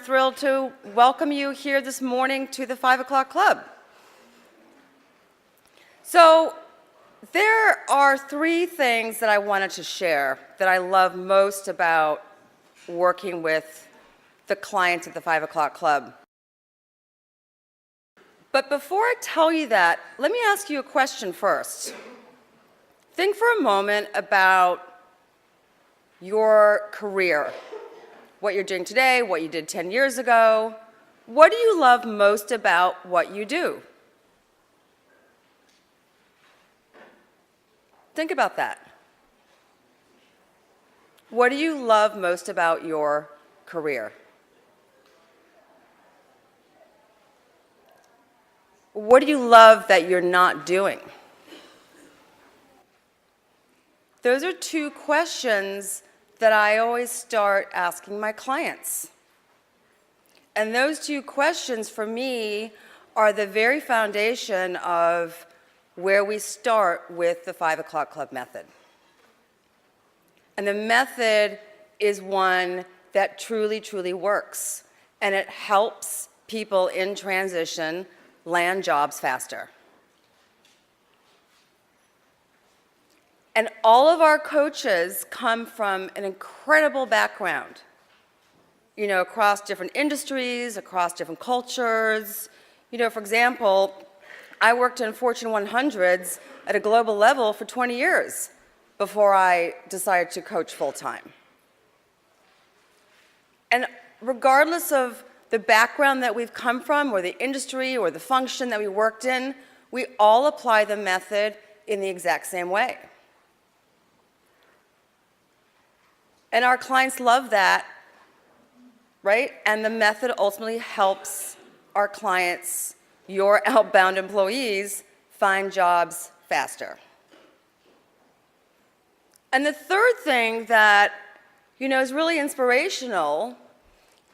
Thrilled to welcome you here this morning to the 5 o'clock club. So there are three things that I wanted to share that I love most about working with the clients at the 5 o'clock club. But before I tell you that, let me ask you a question first. Think for a moment about your career, what you're doing today, what you did 10 years ago. What do you love most about what you do? Think about that. What do you love most about your career? What do you love that you're not doing? Those are two questions that I always start asking my clients. And those two questions for me are the very foundation of where we start with the 5 o'clock club method. And the method is one that truly, truly works. And it helps people in transition land jobs faster. And all of our coaches come from an incredible background, across different industries, across different cultures. For example, I worked in Fortune 100s at a global level for 20 years before I decided to coach full-time. And regardless of the background that we've come from, or the industry, or the function that we worked in, we all apply the method in the exact same way. And our clients love that, right? And the method ultimately helps our clients, your outbound employees, find jobs faster. And the third thing that, is really inspirational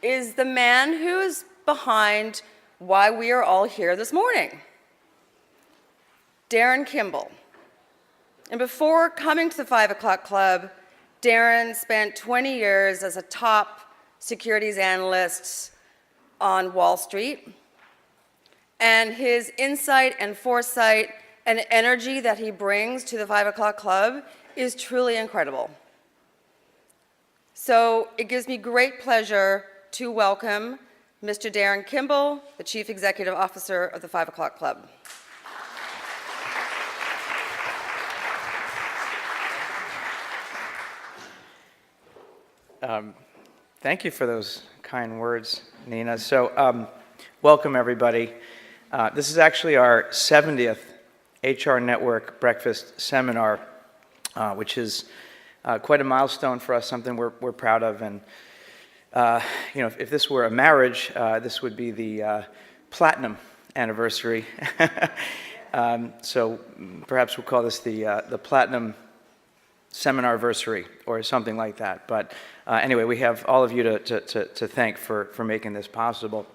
is the man who is behind why we are all here this morning, Darin Kimball. And before coming to the 5 o'clock club, Darin spent 20 years as a top securities analyst on Wall Street. And his insight and foresight and energy that he brings to the 5 o'clock club is truly incredible. So it gives me great pleasure to welcome Mr. Darin Kimball, the Chief Executive Officer of the 5 o'clock club. Thank you for those kind words, Nina. So welcome, everybody. This is actually our 70th HR Network Breakfast Seminar, which is quite a milestone for us, something we're proud of. And if this were a marriage, this would be the platinum anniversary. So perhaps we'll call this the platinum seminar-versary or something like that. But anyway, we have all of you to thank for making this possible.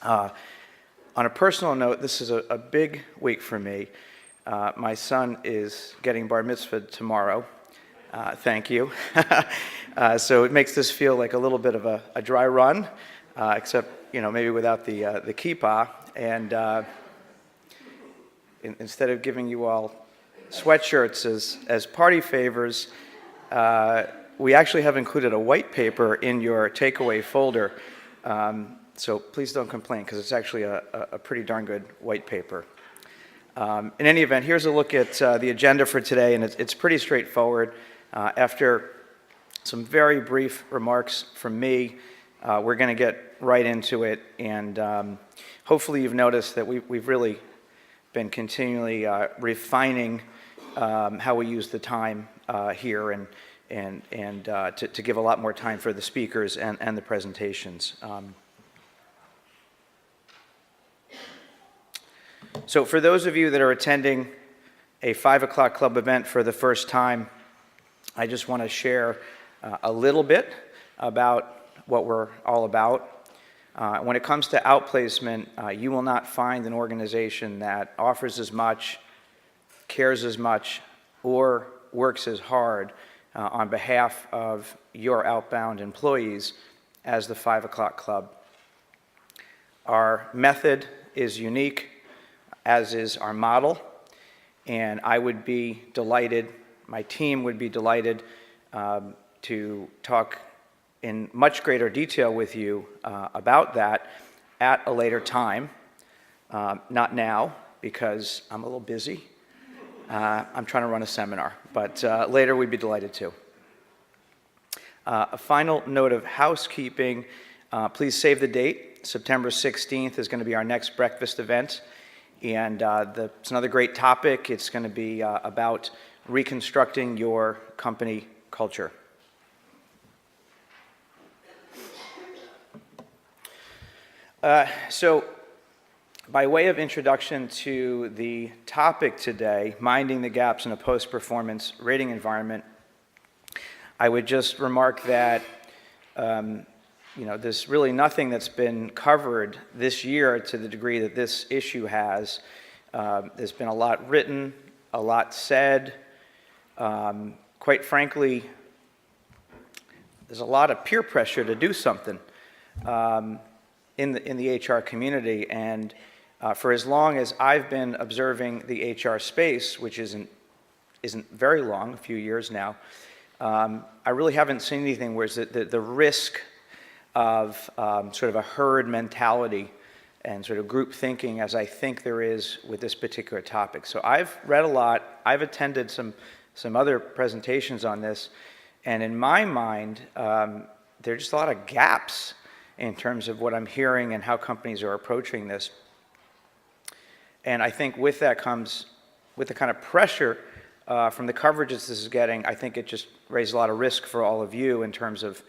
On a personal note, this is a big week for me. My son is getting bar mitzvahed tomorrow. Thank you. So it makes this feel like a little bit of a dry run, except maybe without the kippah. And instead of giving you all sweatshirts as party favors, we actually have included a white paper in your takeaway folder. So please don't complain, because it's actually a pretty darn good white paper. In any event, here's a look at the agenda for today, and it's pretty straightforward. After some very brief remarks from me, we're going to get right into it, and hopefully you've noticed that we've really been continually refining how we use the time here, and to give a lot more time for the speakers and the presentations. So for those of you that are attending a 5 o'clock club event for the first time, I just want to share a little bit about what we're all about. When it comes to outplacement, you will not find an organization that offers as much, cares as much, or works as hard on behalf of your outbound employees as the 5 o'clock club Our method is unique, as is our model, and I would be delighted, my team would be delighted to talk in much greater detail with you about that at a later time. Not now, because I'm a little busy. I'm trying to run a seminar, but later we'd be delighted to. A final note of housekeeping, please save the date. September 16th is going to be our next breakfast event, and it's another great topic. It's going to be about reconstructing your company culture. So, by way of introduction to the topic today, minding the gaps in a post-performance rating environment, I would just remark that there's really nothing that's been covered this year to the degree that this issue has. There's been a lot written, a lot said. Quite frankly, there's a lot of peer pressure to do something in the HR community, and for as long as I've been observing the HR space, which isn't very long, a few years now, I really haven't seen anything where the risk of sort of a herd mentality and sort of group thinking as I think there is with this particular topic. So I've read a lot, I've attended some other presentations on this, and in my mind, there are just a lot of gaps in terms of what I'm hearing and how companies are approaching this. And I think with that comes, with the kind of pressure from the coverage this is getting, I think it just raised a lot of risk for all of you in terms of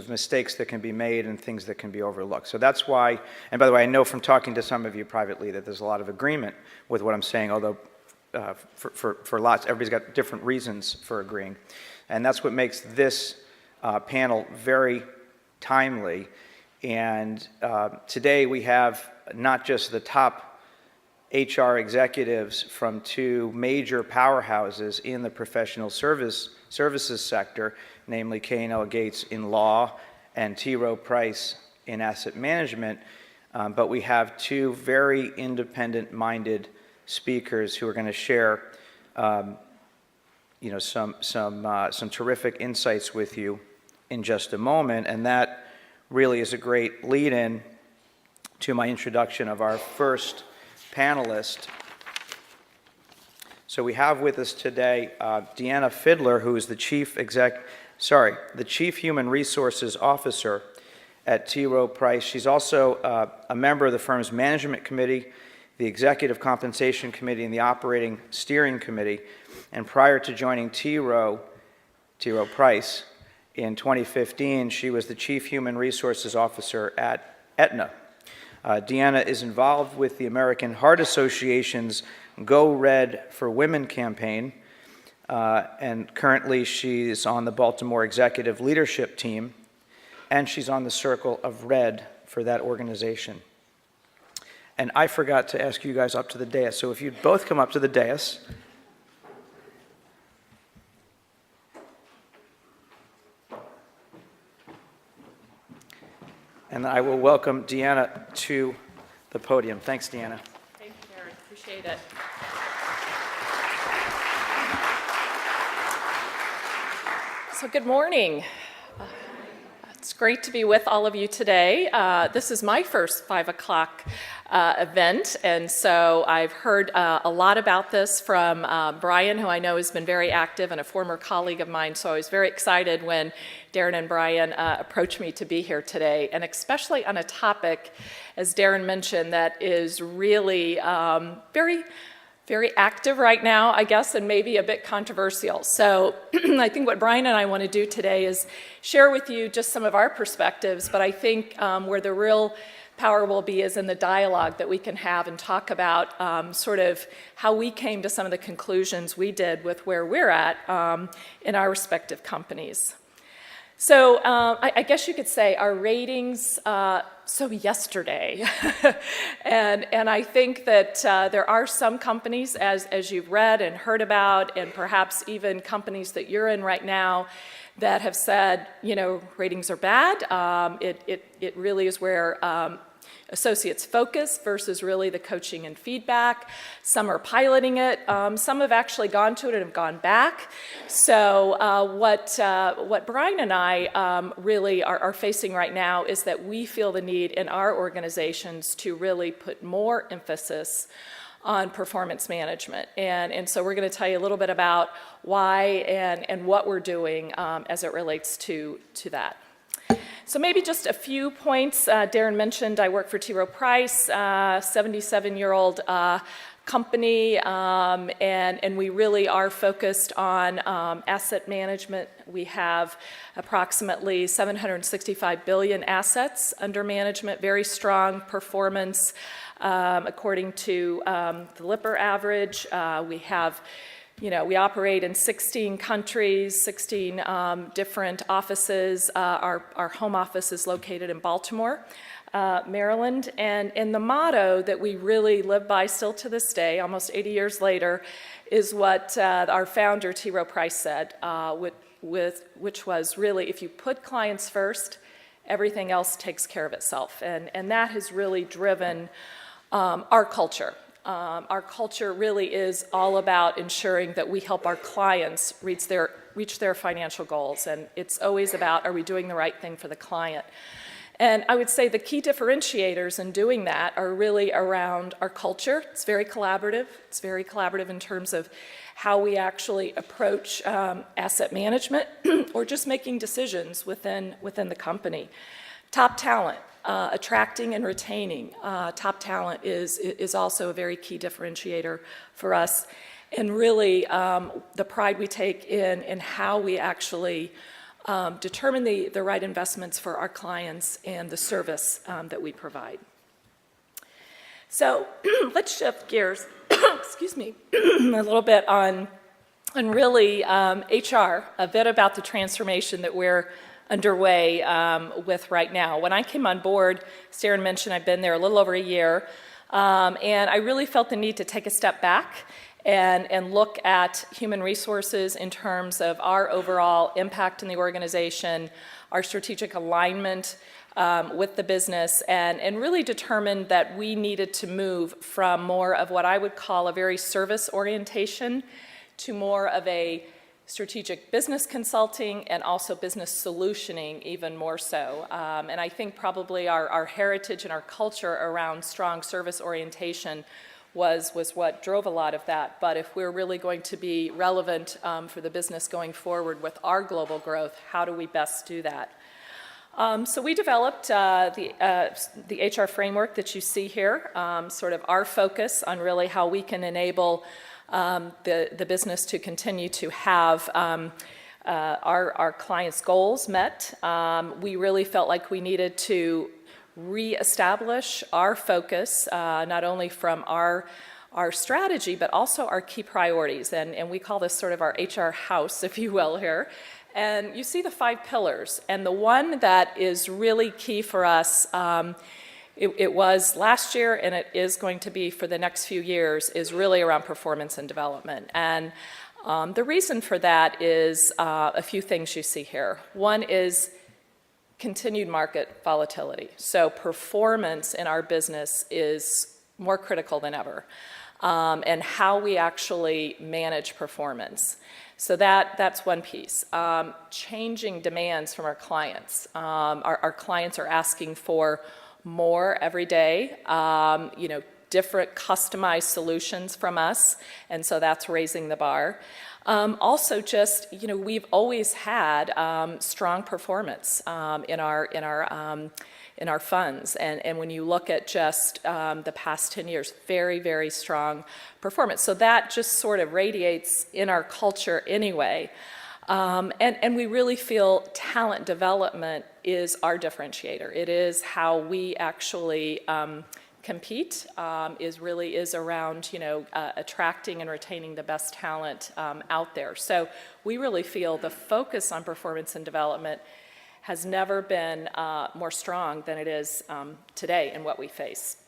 mistakes that can be made and things that can be overlooked. So that's why, and by the way, I know from talking to some of you privately that there's a lot of agreement with what I'm saying, although for lots, everybody's got different reasons for agreeing. And that's what makes this panel very timely. And today we have not just the top HR executives from two major powerhouses in the professional services sector, namely K&L Gates in law and T. Rowe Price in asset management, but we have two very independent-minded speakers who are going to share some terrific insights with you in just a moment, and that really is a great lead-in to my introduction of our first panelist. So we have with us today Deanna Fidler, who is the Chief Human Resources Officer at T. Rowe Price. She's also a member of the firm's Management Committee, the Executive Compensation Committee, and the Operating Steering Committee. And prior to joining T. Rowe Price in 2015, she was the Chief Human Resources Officer at Aetna. Deanna is involved with the American Heart Association's Go Red for Women campaign, and currently she's on the Baltimore Executive Leadership Team, and she's on the Circle of Red for that organization. And I forgot to ask you guys up to the dais, so if you'd both come up to the dais. And I will welcome Deanna to the podium. Thanks, Deanna. Thank you, Darren. Appreciate it. So good morning. It's great to be with all of you today. This is my first 5 o'clock event, and so I've heard a lot about this from Brian, who I know has been very active and a former colleague of mine, so I was very excited when Darren and Brian approached me to be here today, and especially on a topic, as Darren mentioned, that is really very active right now, I guess, and maybe a bit controversial. So I think what Brian and I want to do today is share with you just some of our perspectives, but I think where the real power will be is in the dialogue that we can have and talk about sort of how we came to some of the conclusions we did with where we're at in our respective companies. So I guess you could say our ratings, so yesterday. and I think that there are some companies, as you've read and heard about, and perhaps even companies that you're in right now, that have said, ratings are bad. It really is where associates focus versus really the coaching and feedback. Some are piloting it. Some have actually gone to it and have gone back. So what Brian and I really are facing right now is that we feel the need in our organizations to really put more emphasis on performance management. And so we're going to tell you a little bit about why and what we're doing as it relates to that. So maybe just a few points. Darren mentioned I work for T. Rowe Price, 77-year-old company, and we really are focused on asset management. We have approximately 765 billion assets under management, very strong performance according to the Lipper average. We operate in 16 countries, 16 different offices. Our home office is located in Baltimore, Maryland. And the motto that we really live by still to this day, almost 80 years later, is what our founder, T. Rowe Price, said, which was really, if you put clients first, everything else takes care of itself. And that has really driven our culture. Our culture really is all about ensuring that we help our clients reach their financial goals. And it's always about, are we doing the right thing for the client? And I would say the key differentiators in doing that are really around our culture. It's very collaborative. It's very collaborative in terms of how we actually approach asset management or just making decisions within the company. Top talent. Attracting and retaining top talent is also a very key differentiator for us, and really the pride we take in how we actually determine the right investments for our clients and the service that we provide. So let's shift gears, excuse me, a little bit on really HR, a bit about the transformation that we're underway with right now. When I came on board, as Darren mentioned, I've been there a little over a year, and I really felt the need to take a step back and look at human resources in terms of our overall impact in the organization, our strategic alignment with the business, and really determined that we needed to move from more of what I would call a very service orientation to more of a strategic business consulting and also business solutioning even more so. And I think probably our heritage and our culture around strong service orientation was what drove a lot of that. But if we're really going to be relevant for the business going forward with our global growth, how do we best do that? So we developed the HR framework that you see here, sort of our focus on really how we can enable the business to continue to have our clients' goals met. We really felt like we needed to reestablish our focus, not only from our strategy, but also our key priorities. And we call this sort of our HR house, if you will, here. And you see the 5 pillars. And the one that is really key for us, it was last year and it is going to be for the next few years, is really around performance and development. And the reason for that is a few things you see here. One is continued market volatility. So performance in our business is more critical than ever, and how we actually manage performance. So that's one piece. Changing demands from our clients. Our clients are asking for more every day, different customized solutions from us, and so that's raising the bar. Also just, we've always had strong performance in our funds, and when you look at just the past 10 years, very, very strong performance. So that just sort of radiates in our culture anyway. And we really feel talent development is our differentiator. It is how we actually compete, is around attracting and retaining the best talent out there. So we really feel the focus on performance and development has never been more strong than it is today in what we face.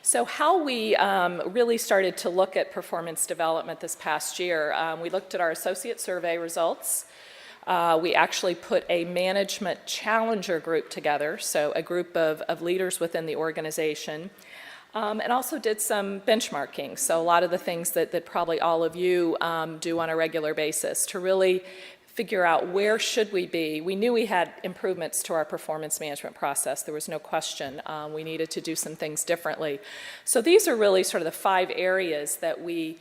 So how we really started to look at performance development this past year, we looked at our associate survey results. We actually put a management challenger group together, so a group of leaders within the organization, and also did some benchmarking. So a lot of the things that probably all of you do on a regular basis to really figure out where should we be. We knew we had improvements to our performance management process. There was no question. We needed to do some things differently. So these are really sort of the 5 areas that we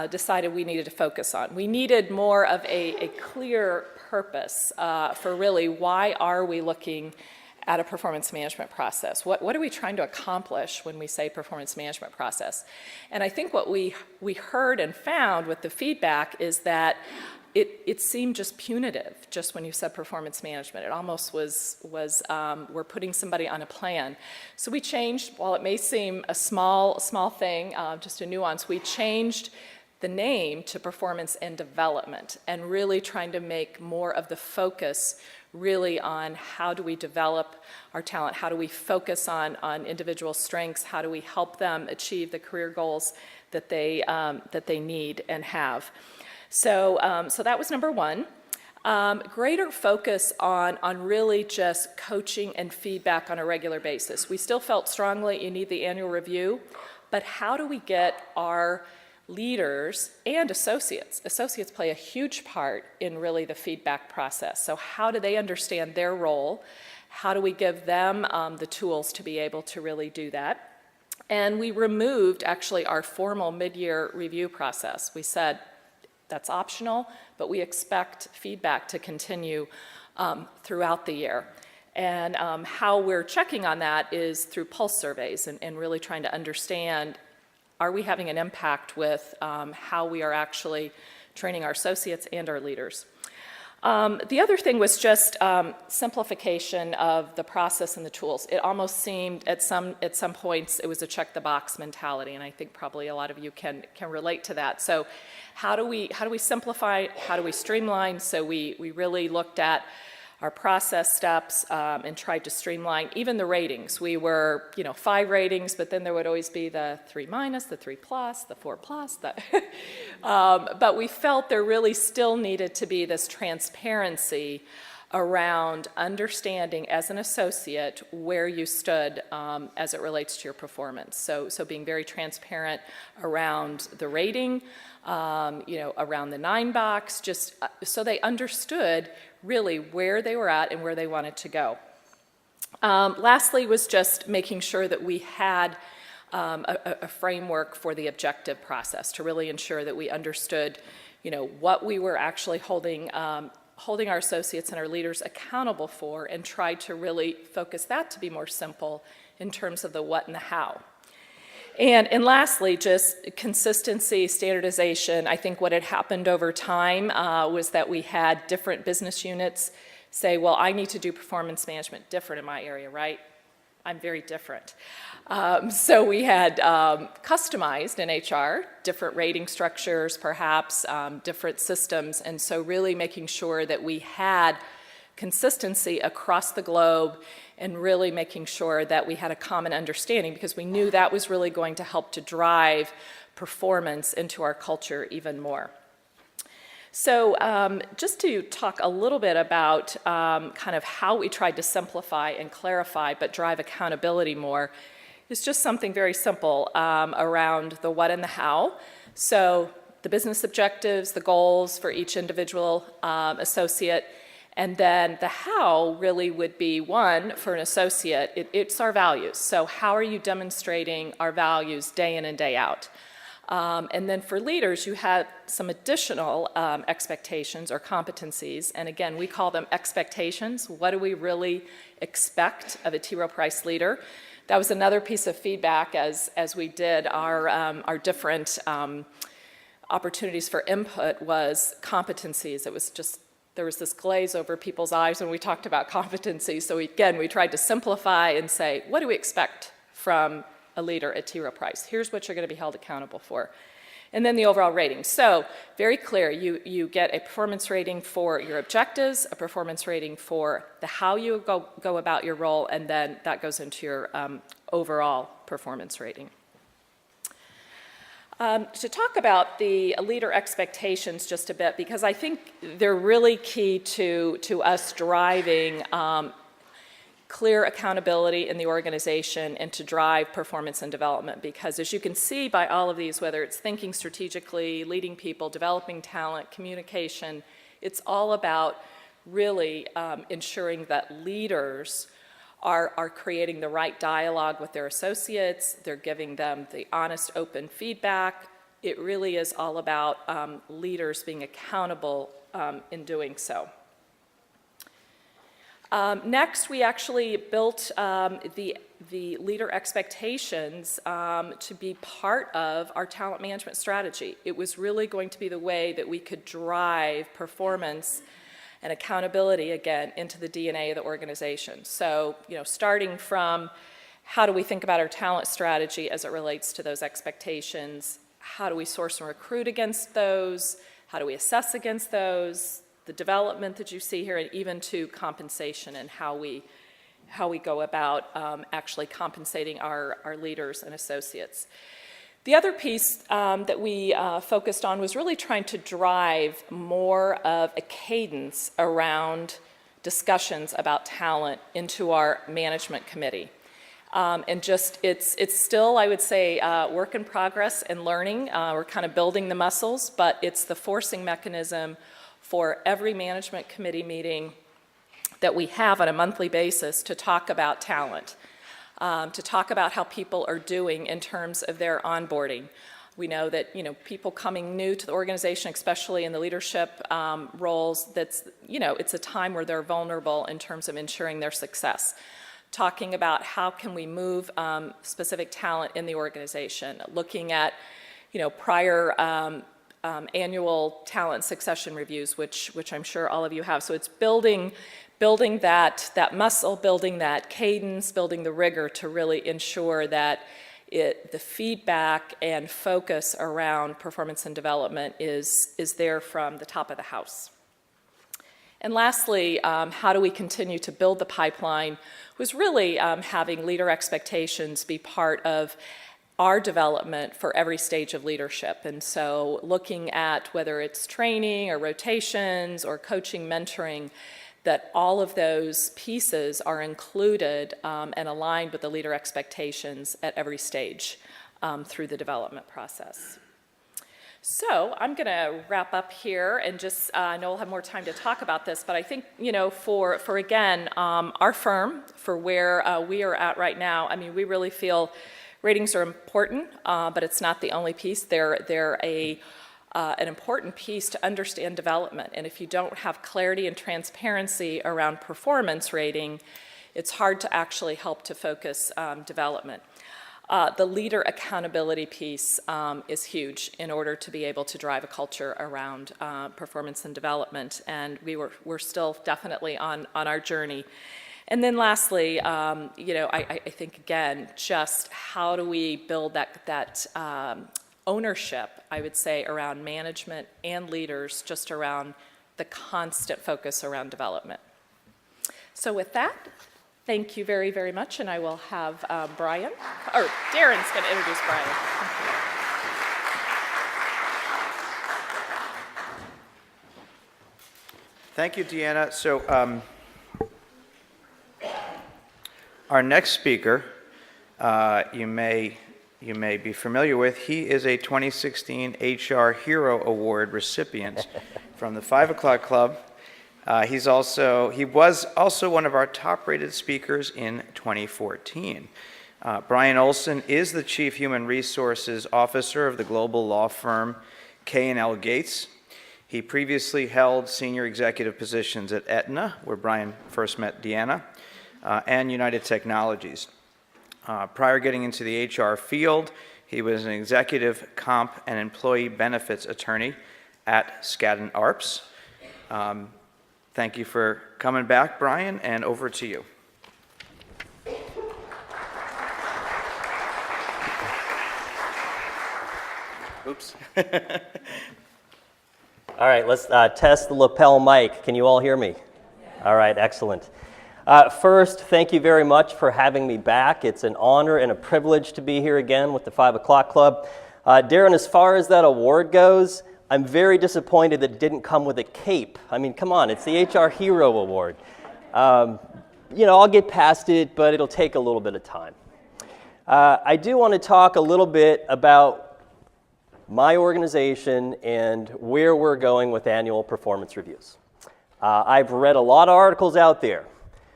decided we needed to focus on. We needed more of a clear purpose for really why are we looking at a performance management process? What are we trying to accomplish when we say performance management process? And I think what we heard and found with the feedback is that it seemed just punitive, just when you said performance management. It almost was we're putting somebody on a plan. So we changed, while it may seem a small thing, just a nuance, we changed the name to performance and development, and really trying to make more of the focus really on how do we develop our talent, how do we focus on individual strengths, how do we help them achieve the career goals that they need and have. So that was number 1. Greater focus on really just coaching and feedback on a regular basis. We still felt strongly you need the annual review, but how do we get our leaders and associates play a huge part in really the feedback process. So how do they understand their role? How do we give them the tools to be able to really do that? And we removed actually our formal mid-year review process. We said, that's optional, but we expect feedback to continue throughout the year. And how we're checking on that is through pulse surveys and really trying to understand, are we having an impact with how we are actually training our associates and our leaders? The other thing was just simplification of the process and the tools. It almost seemed at some points it was a check the box mentality, and I think probably a lot of you can relate to that. So how do we simplify? How do we streamline? So we really looked at our process steps and tried to streamline even the ratings. We were 5 ratings, but then there would always be the 3-, the 3+, the 4+. But we felt there really still needed to be this transparency around understanding as an associate where you stood as it relates to your performance. So being very transparent around the rating, around the 9 box, just so they understood really where they were at and where they wanted to go. Lastly was just making sure that we had a framework for the objective process to really ensure that we understood, what we were actually holding our associates and our leaders accountable for, and tried to really focus that to be more simple in terms of the what and the how. And lastly, just consistency, standardization. I think what had happened over time was that we had different business units say, well, I need to do performance management different in my area, right? I'm very different. So we had customized in HR, different rating structures, perhaps, different systems, and so really making sure that we had consistency across the globe and really making sure that we had a common understanding, because we knew that was really going to help to drive performance into our culture even more. So just to talk a little bit about kind of how we tried to simplify and clarify but drive accountability more, is just something very simple around the what and the how. So the business objectives, the goals for each individual associate, and then the how really would be, one, for an associate, it's our values. So how are you demonstrating our values day in and day out? And then for leaders, you have some additional expectations or competencies. And again, we call them expectations. What do we really expect of a T. Rowe Price leader? That was another piece of feedback as we did our different opportunities for input was competencies. It was just, there was this glaze over people's eyes when we talked about competencies. So again, we tried to simplify and say, what do we expect from a leader at T. Rowe Price? Here's what you're going to be held accountable for. And then the overall rating. So very clear, you get a performance rating for your objectives, a performance rating for the how you go about your role, and then that goes into your overall performance rating. To talk about the leader expectations just a bit, because I think they're really key to us driving clear accountability in the organization and to drive performance and development. Because as you can see by all of these, whether it's thinking strategically, leading people, developing talent, communication, it's all about really ensuring that leaders are creating the right dialogue with their associates, they're giving them the honest, open feedback. It really is all about leaders being accountable in doing so. Next, we actually built the leader expectations to be part of our talent management strategy. It was really going to be the way that we could drive performance and accountability, again, into the DNA of the organization. So, starting from how do we think about our talent strategy as it relates to those expectations? How do we source and recruit against those? How do we assess against those? The development that you see here, and even to compensation and how we go about actually compensating our leaders and associates. The other piece that we focused on was really trying to drive more of a cadence around discussions about talent into our management committee. And just, it's still, I would say, work in progress and learning. We're kind of building the muscles, but it's the forcing mechanism for every management committee meeting that we have on a monthly basis to talk about talent, to talk about how people are doing in terms of their onboarding. We know that, people coming new to the organization, especially in the leadership roles, it's a time where they're vulnerable in terms of ensuring their success. Talking about how can we move specific talent in the organization, looking at, prior annual talent succession reviews, which I'm sure all of you have. So it's building that muscle, building that cadence, building the rigor to really ensure that the feedback and focus around performance and development is there from the top of the house. And lastly, how do we continue to build the pipeline was really having leader expectations be part of our development for every stage of leadership. And so looking at whether it's training or rotations or coaching, mentoring, that all of those pieces are included and aligned with the leader expectations at every stage through the development process. So I'm going to wrap up here and just, I know we'll have more time to talk about this, but I think, for again, our firm, for where we are at right now, I mean, we really feel ratings are important, but it's not the only piece. They're an important piece to understand development. And if you don't have clarity and transparency around performance rating, it's hard to actually help to focus development. The leader accountability piece is huge in order to be able to drive a culture around performance and development. And we're still definitely on our journey. And then lastly, I think, again, just how do we build that ownership, I would say, around management and leaders, just around the constant focus around development. So with that, thank you very, very much, and I will have Brian, or Darren's going to introduce Brian. Thank you, Deanna. So our next speaker, you may be familiar with. He is a 2016 HR Hero Award recipient from the 5 O'Clock Club. He was also one of our top-rated speakers in 2014. Brian Olson is the Chief Human Resources Officer of the global law firm K&L Gates. He previously held senior executive positions at Aetna, where Brian first met Deanna, and United Technologies. Prior getting into the HR field, he was an executive comp and employee benefits attorney at Skadden Arps. Thank you for coming back, Brian, and over to you. Oops. All right, let's test the lapel mic. Can you all hear me? All right, excellent. First, thank you very much for having me back. It's an honor and a privilege to be here again with the 5 o'clock Club. Darren, as far as that award goes, I'm very disappointed that it didn't come with a cape. I mean, come on, it's the HR Hero Award. I'll get past it, but it'll take a little bit of time. I do want to talk a little bit about my organization and where we're going with annual performance reviews. I've read a lot of articles out there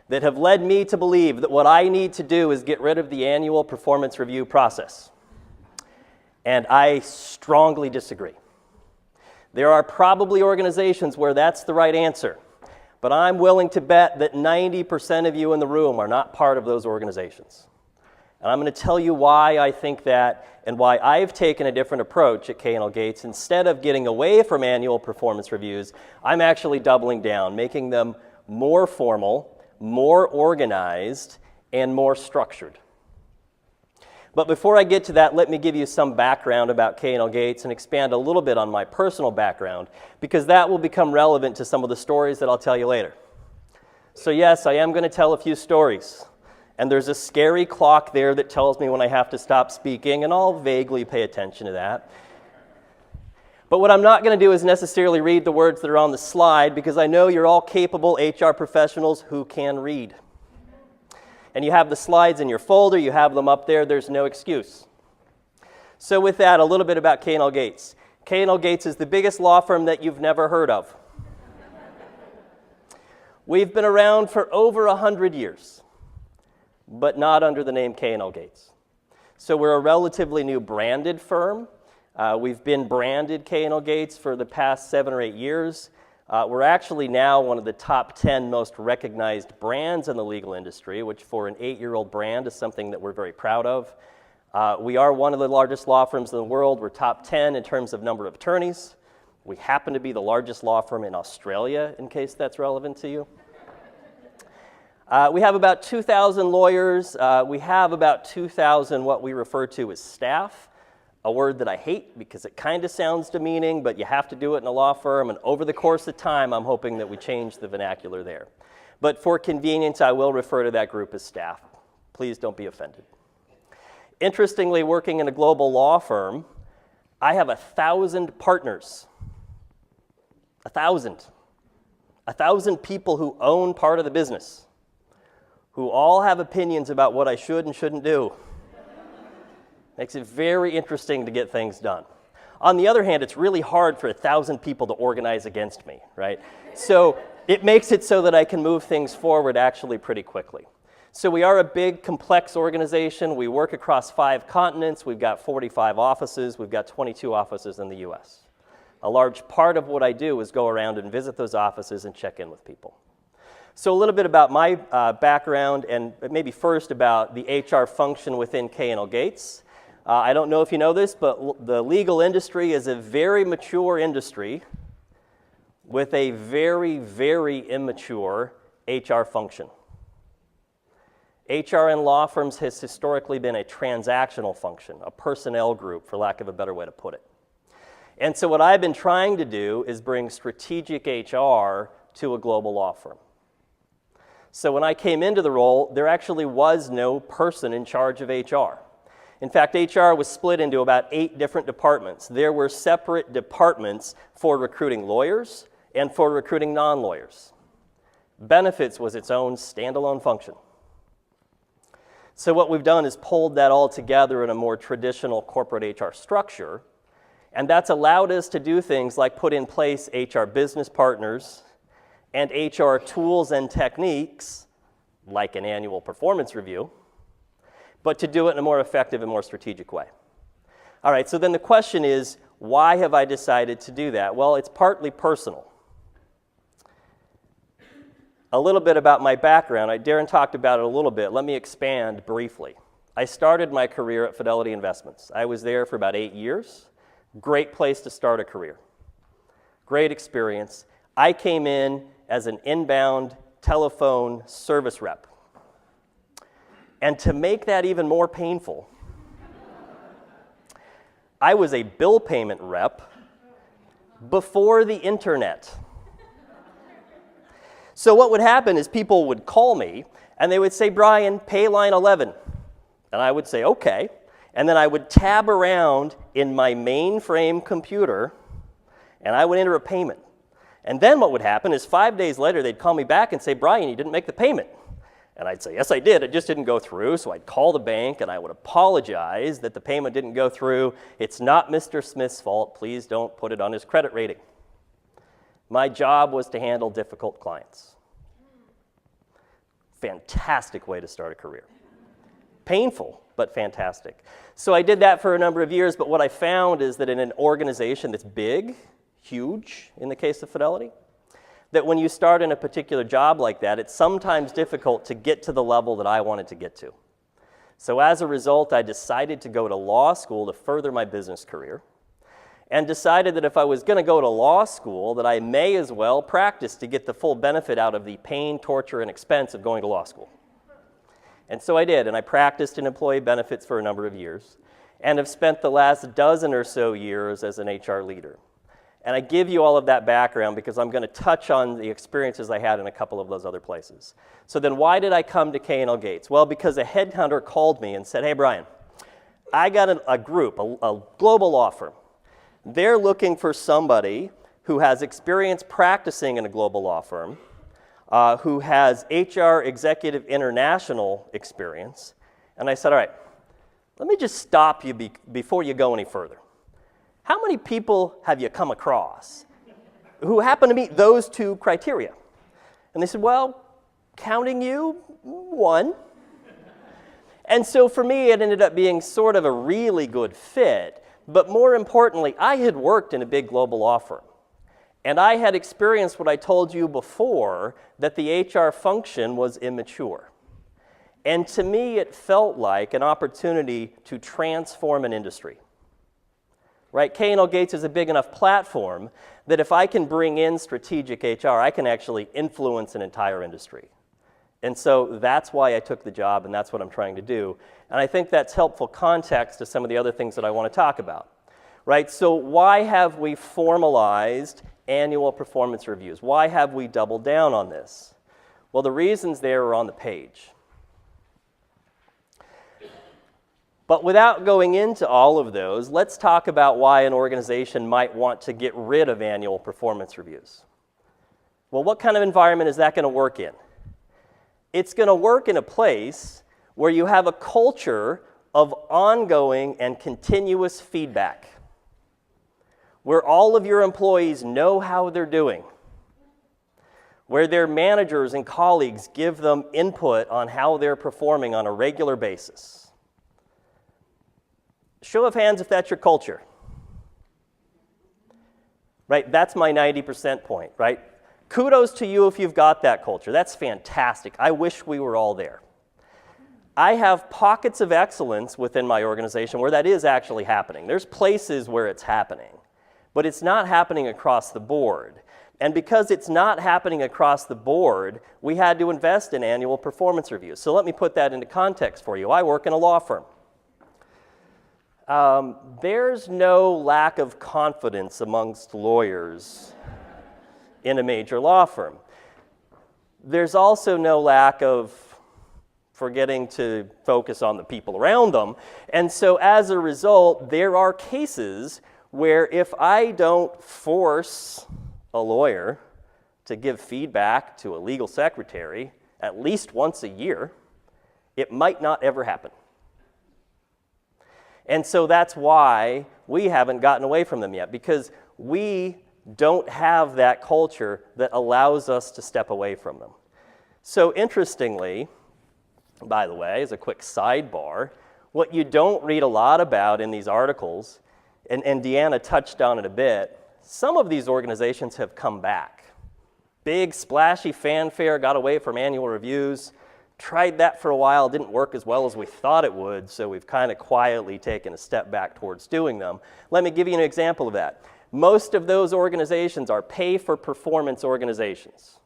that have led me to believe that what I need to do is get rid of the annual performance review process. And I strongly disagree. There are probably organizations where that's the right answer, but I'm willing to bet that 90% of you in the room are not part of those organizations. And I'm going to tell you why I think that and why I've taken a different approach at K&L Gates. Instead of getting away from annual performance reviews, I'm actually doubling down, making them more formal, more organized, and more structured. But before I get to that, let me give you some background about K&L Gates and expand a little bit on my personal background, because that will become relevant to some of the stories that I'll tell you later. So yes, I am going to tell a few stories. And there's a scary clock there that tells me when I have to stop speaking, and I'll vaguely pay attention to that. But what I'm not going to do is necessarily read the words that are on the slide, because I know you're all capable HR professionals who can read. And you have the slides in your folder, you have them up there, there's no excuse. So with that, a little bit about K&L Gates. K&L Gates is the biggest law firm that you've never heard of. We've been around for over 100 years, but not under the name K&L Gates. So we're a relatively new branded firm. We've been branded K&L Gates for the past 7 or 8 years. We're actually now one of the top 10 most recognized brands in the legal industry, which for an 8-year-old brand is something that we're very proud of. We are one of the largest law firms in the world. We're top 10 in terms of number of attorneys. We happen to be the largest law firm in Australia, in case that's relevant to you. We have about 2,000 lawyers. We have about 2,000 what we refer to as staff, a word that I hate because it kind of sounds demeaning, but you have to do it in a law firm, and over the course of time, I'm hoping that we change the vernacular there. But for convenience, I will refer to that group as staff. Please don't be offended. Interestingly, working in a global law firm, I have 1,000 partners. 1,000. 1,000 people who own part of the business, who all have opinions about what I should and shouldn't do. Makes it very interesting to get things done. On the other hand, it's really hard for 1,000 people to organize against me, right? So it makes it so that I can move things forward actually pretty quickly. So we are a big, complex organization. We work across 5 continents. We've got 45 offices. We've got 22 offices in the US. A large part of what I do is go around and visit those offices and check in with people. So a little bit about my background, and maybe first about the HR function within K&L Gates. I don't know if you know this, but the legal industry is a very mature industry with a very, very immature HR function. HR in law firms has historically been a transactional function, a personnel group, for lack of a better way to put it. And so what I've been trying to do is bring strategic HR to a global law firm. So when I came into the role, there actually was no person in charge of HR. In fact, HR was split into about 8 different departments. There were separate departments for recruiting lawyers and for recruiting non-lawyers. Benefits was its own standalone function. So what we've done is pulled that all together in a more traditional corporate HR structure, and that's allowed us to do things like put in place HR business partners and HR tools and techniques, like an annual performance review, but to do it in a more effective and more strategic way. All right, so then the question is, why have I decided to do that? Well, it's partly personal. A little bit about my background. Darren talked about it a little bit. Let me expand briefly. I started my career at Fidelity Investments. I was there for about 8 years. Great place to start a career. Great experience. I came in as an inbound telephone service rep. And to make that even more painful, I was a bill payment rep before the internet. So what would happen is people would call me, and they would say, Brian, pay line 11. And I would say, okay. And then I would tab around in my mainframe computer, and I would enter a payment. And then what would happen is 5 days later, they'd call me back and say, Brian, you didn't make the payment. And I'd say, yes, I did. It just didn't go through. So I'd call the bank, and I would apologize that the payment didn't go through. It's not Mr. Smith's fault. Please don't put it on his credit rating. My job was to handle difficult clients. Fantastic way to start a career. Painful, but fantastic. So I did that for a number of years, but what I found is that in an organization that's big, huge in the case of Fidelity, that when you start in a particular job like that, it's sometimes difficult to get to the level that I wanted to get to. So as a result, I decided to go to law school to further my business career, and decided that if I was going to go to law school, that I may as well practice to get the full benefit out of the pain, torture, and expense of going to law school. And so I did, and I practiced in employee benefits for a number of years, and have spent the last dozen or so years as an HR leader. And I give you all of that background because I'm going to touch on the experiences I had in a couple of those other places. So then why did I come to K&L Gates? Well, because a headhunter called me and said, hey, Brian, I got a group, a global law firm. They're looking for somebody who has experience practicing in a global law firm, who has HR Executive International experience. And I said, all right, let me just stop you before you go any further. How many people have you come across who happen to meet those two criteria? And they said, well, counting you, one. And so for me, it ended up being sort of a really good fit. But more importantly, I had worked in a big global law firm. And I had experienced what I told you before, that the HR function was immature. And to me, it felt like an opportunity to transform an industry. Right? K&L Gates is a big enough platform that if I can bring in strategic HR, I can actually influence an entire industry. And so that's why I took the job, and that's what I'm trying to do. And I think that's helpful context to some of the other things that I want to talk about. Right? So why have we formalized annual performance reviews? Why have we doubled down on this? Well, the reasons there are on the page. But without going into all of those, let's talk about why an organization might want to get rid of annual performance reviews. Well, what kind of environment is that going to work in? It's going to work in a place where you have a culture of ongoing and continuous feedback, where all of your employees know how they're doing, where their managers and colleagues give them input on how they're performing on a regular basis. Show of hands if that's your culture. Right? That's my 90% point, right? Kudos to you if you've got that culture. That's fantastic. I wish we were all there. I have pockets of excellence within my organization where that is actually happening. There's places where it's happening, but it's not happening across the board. And because it's not happening across the board, we had to invest in annual performance reviews. So let me put that into context for you. I work in a law firm. There's no lack of confidence amongst lawyers in a major law firm. There's also no lack of forgetting to focus on the people around them. And so as a result, there are cases where if I don't force a lawyer to give feedback to a legal secretary at least once a year, it might not ever happen. And so that's why we haven't gotten away from them yet, because we don't have that culture that allows us to step away from them. So interestingly, by the way, as a quick sidebar, what you don't read a lot about in these articles, and Deanna touched on it a bit, some of these organizations have come back. Big, splashy fanfare, got away from annual reviews, tried that for a while, didn't work as well as we thought it would, so we've kind of quietly taken a step back towards doing them. Let me give you an example of that. Most of those organizations are pay-for-performance organizations.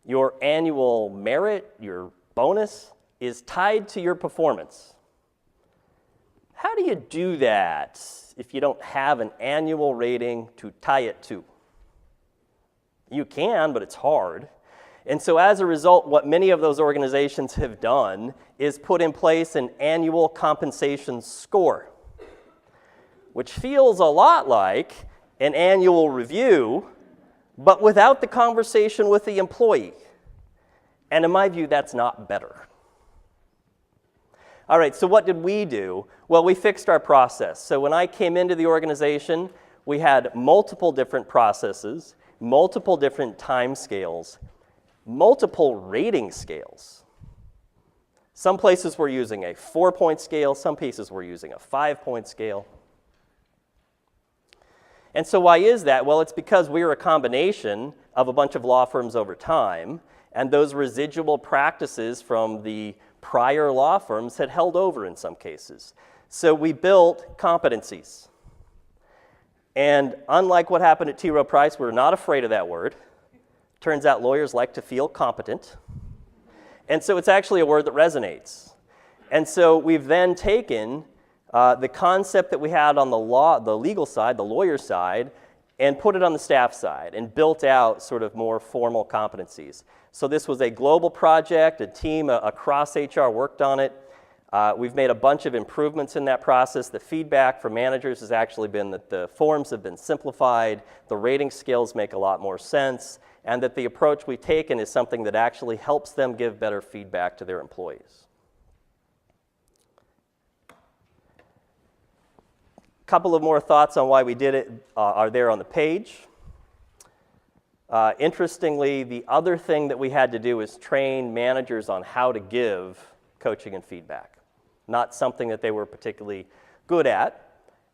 Your annual merit, your bonus, is tied to your performance. How do you do that if you don't have an annual rating to tie it to? You can, but it's hard. And so as a result, what many of those organizations have done is put in place an annual compensation score, which feels a lot like an annual review, but without the conversation with the employee. And in my view, that's not better. All right, so what did we do? Well, we fixed our process. So when I came into the organization, we had multiple different processes, multiple different time scales, multiple rating scales. Some places were using a 4-point scale, some places were using a 5-point scale. And so why is that? Well, it's because we are a combination of a bunch of law firms over time, and those residual practices from the prior law firms had held over in some cases. So we built competencies. And unlike what happened at T. Rowe Price, we're not afraid of that word. Turns out lawyers like to feel competent. And so it's actually a word that resonates. And so we've then taken the concept that we had on the legal side, the lawyer side, and put it on the staff side and built out sort of more formal competencies. So this was a global project, a team across HR worked on it. We've made a bunch of improvements in that process. The feedback from managers has actually been that the forms have been simplified, the rating scales make a lot more sense, and that the approach we've taken is something that actually helps them give better feedback to their employees. A couple of more thoughts on why we did it are there on the page. Interestingly, the other thing that we had to do is train managers on how to give coaching and feedback. Not something that they were particularly good at,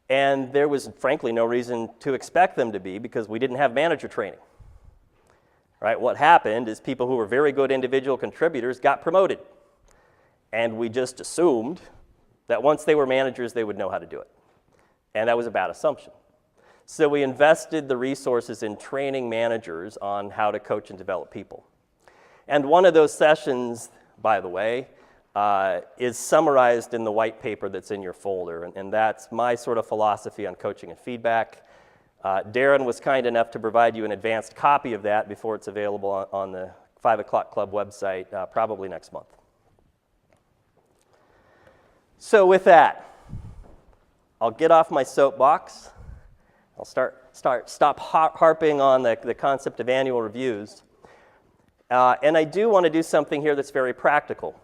and there was frankly no reason to expect them to be because we didn't have manager training. Right? What happened is people who were very good individual contributors got promoted, and we just assumed that once they were managers, they would know how to do it. And that was a bad assumption. So we invested the resources in training managers on how to coach and develop people. And one of those sessions, by the way, is summarized in the white paper that's in your folder. And that's my sort of philosophy on coaching and feedback. Darren was kind enough to provide you an advanced copy of that before it's available on the 5 O'Clock Club website, probably next month. So with that, I'll get off my soapbox. I'll stop harping on the concept of annual reviews. And I do want to do something here that's very practical.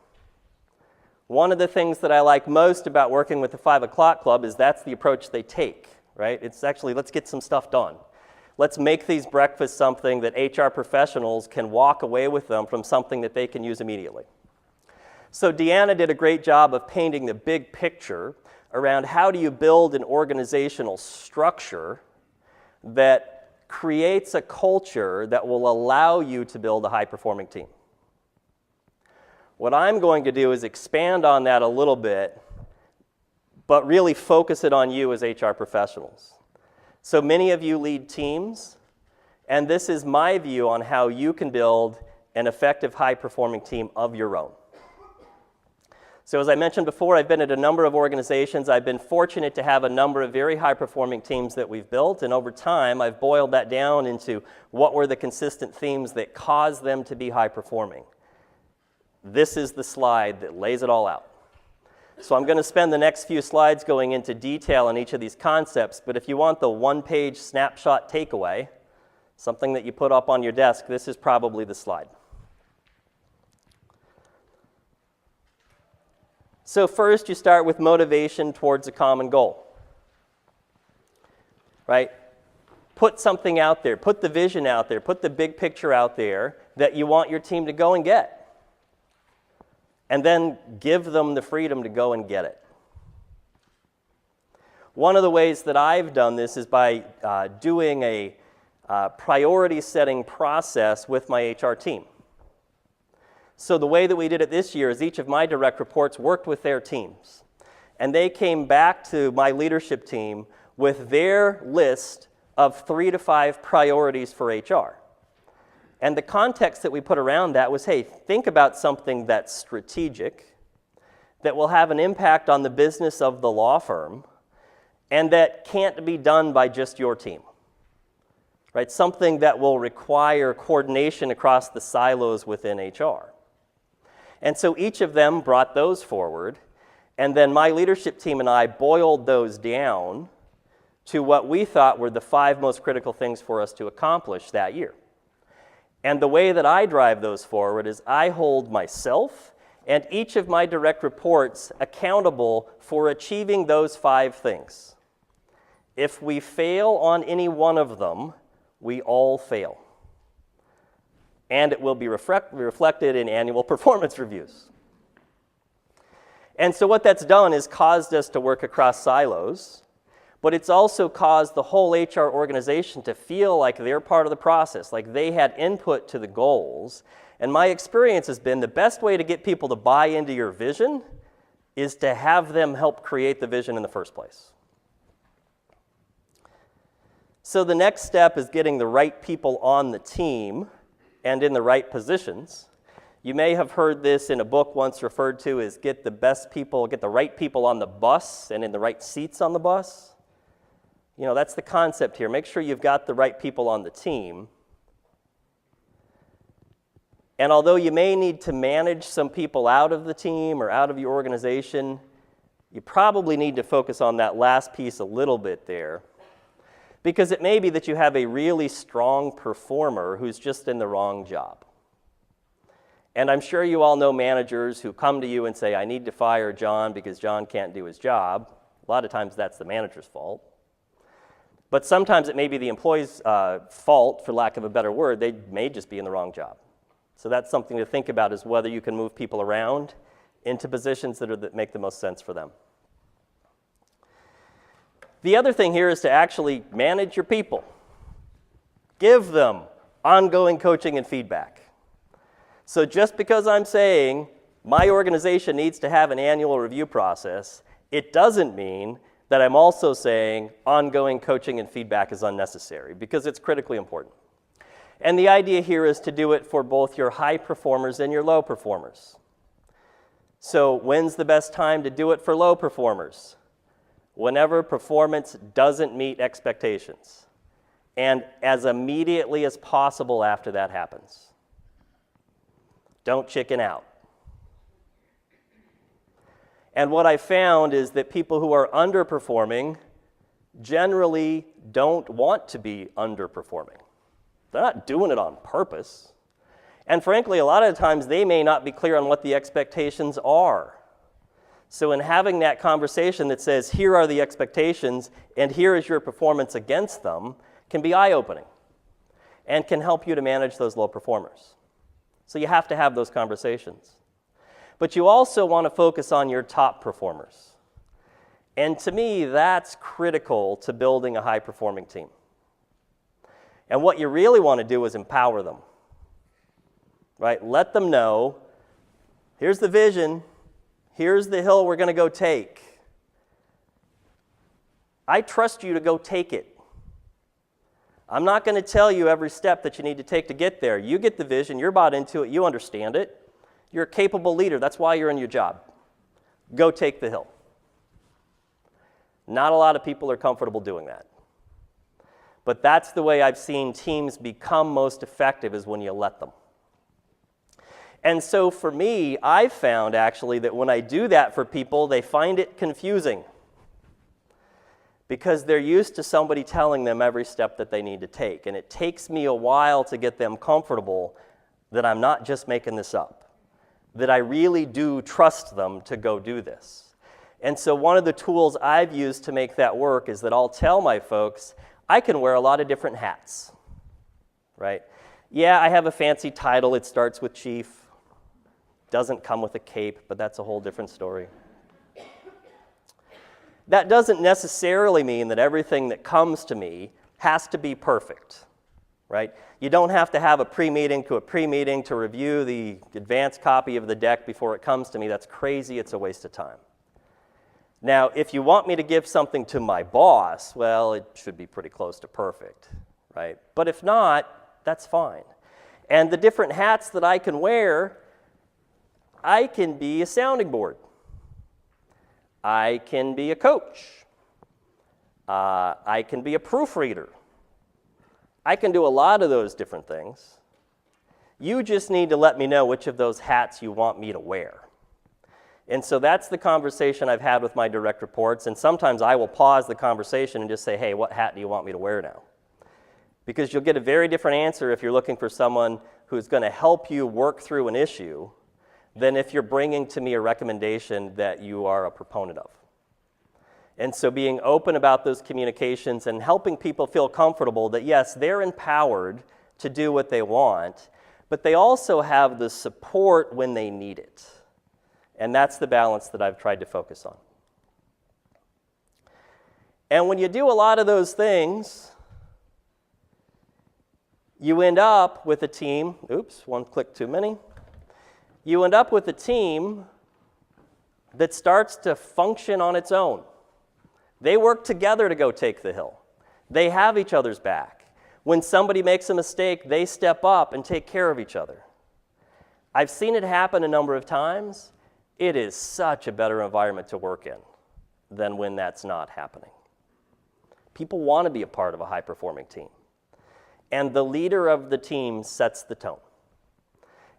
One of the things that I like most about working with the 5 O'Clock Club is that's the approach they take, right? It's actually, let's get some stuff done. Let's make these breakfasts something that HR professionals can walk away with them from something that they can use immediately. So Deanna did a great job of painting the big picture around how do you build an organizational structure that creates a culture that will allow you to build a high-performing team. What I'm going to do is expand on that a little bit, but really focus it on you as HR professionals. So many of you lead teams, and this is my view on how you can build an effective, high-performing team of your own. So as I mentioned before, I've been at a number of organizations. I've been fortunate to have a number of very high-performing teams that we've built, and over time, I've boiled that down into what were the consistent themes that caused them to be high-performing. This is the slide that lays it all out. So I'm going to spend the next few slides going into detail on each of these concepts, but if you want the one-page snapshot takeaway, something that you put up on your desk, this is probably the slide. So first, you start with motivation towards a common goal, right? Put something out there, put the vision out there, put the big picture out there that you want your team to go and get. And then give them the freedom to go and get it. One of the ways that I've done this is by doing a priority setting process with my HR team. So the way that we did it this year is each of my direct reports worked with their teams. And they came back to my leadership team with their list of 3 to 5 priorities for HR. And the context that we put around that was, hey, think about something that's strategic, that will have an impact on the business of the law firm and that can't be done by just your team, right? Something that will require coordination across the silos within HR. And so each of them brought those forward, and then my leadership team and I boiled those down to what we thought were the 5 most critical things for us to accomplish that year. And the way that I drive those forward is I hold myself and each of my direct reports accountable for achieving those 5 things. If we fail on any one of them, we all fail. And it will be reflected in annual performance reviews. And so what that's done is caused us to work across silos, but it's also caused the whole HR organization to feel like they're part of the process, like they had input to the goals. And my experience has been the best way to get people to buy into your vision is to have them help create the vision in the first place. So the next step is getting the right people on the team and in the right positions. You may have heard this in a book once referred to as get the right people on the bus and in the right seats on the bus. You know, that's the concept here. Make sure you've got the right people on the team. And although you may need to manage some people out of the team or out of your organization, you probably need to focus on that last piece a little bit there, because it may be that you have a really strong performer who's just in the wrong job. And I'm sure you all know managers who come to you and say, I need to fire John because John can't do his job. A lot of times that's the manager's fault. But sometimes it may be the employee's fault, for lack of a better word. They may just be in the wrong job. So that's something to think about, is whether you can move people around into positions that make the most sense for them. The other thing here is to actually manage your people. Give them ongoing coaching and feedback. So just because I'm saying my organization needs to have an annual review process, it doesn't mean that I'm also saying ongoing coaching and feedback is unnecessary, because it's critically important. And the idea here is to do it for both your high performers and your low performers. So when's the best time to do it for low performers? Whenever performance doesn't meet expectations, and as immediately as possible after that happens. Don't chicken out. And what I found is that people who are underperforming generally don't want to be underperforming. They're not doing it on purpose. And frankly, a lot of the times they may not be clear on what the expectations are. So in having that conversation that says, here are the expectations and here is your performance against them, can be eye-opening and can help you to manage those low performers. So you have to have those conversations. But you also want to focus on your top performers. And to me, that's critical to building a high-performing team. And what you really want to do is empower them, right? Let them know, here's the vision, here's the hill we're going to go take. I trust you to go take it. I'm not going to tell you every step that you need to take to get there. You get the vision, you're bought into it, you understand it. You're a capable leader, that's why you're in your job. Go take the hill. Not a lot of people are comfortable doing that. But that's the way I've seen teams become most effective, is when you let them. And so for me, I've found actually that when I do that for people, they find it confusing, because they're used to somebody telling them every step that they need to take. And it takes me a while to get them comfortable that I'm not just making this up, that I really do trust them to go do this. And so one of the tools I've used to make that work is that I'll tell my folks, I can wear a lot of different hats, right? Yeah, I have a fancy title. It starts with chief. Doesn't come with a cape, but that's a whole different story. That doesn't necessarily mean that everything that comes to me has to be perfect, right? You don't have to have a pre-meeting to review the advanced copy of the deck before it comes to me. That's crazy. It's a waste of time. Now, if you want me to give something to my boss, well, it should be pretty close to perfect, right? But if not, that's fine. And the different hats that I can wear, I can be a sounding board. I can be a coach. I can be a proofreader. I can do a lot of those different things. You just need to let me know which of those hats you want me to wear. And so that's the conversation I've had with my direct reports, and sometimes I will pause the conversation and just say, hey, what hat do you want me to wear now? Because you'll get a very different answer if you're looking for someone who's going to help you work through an issue than if you're bringing to me a recommendation that you are a proponent of. And so being open about those communications and helping people feel comfortable that, yes, they're empowered to do what they want, but they also have the support when they need it. And that's the balance that I've tried to focus on. And when you do a lot of those things, you end up with a team, oops, one click too many. You end up with a team that starts to function on its own. They work together to go take the hill. They have each other's back. When somebody makes a mistake, they step up and take care of each other. I've seen it happen a number of times. It is such a better environment to work in than when that's not happening. People want to be a part of a high-performing team. And the leader of the team sets the tone.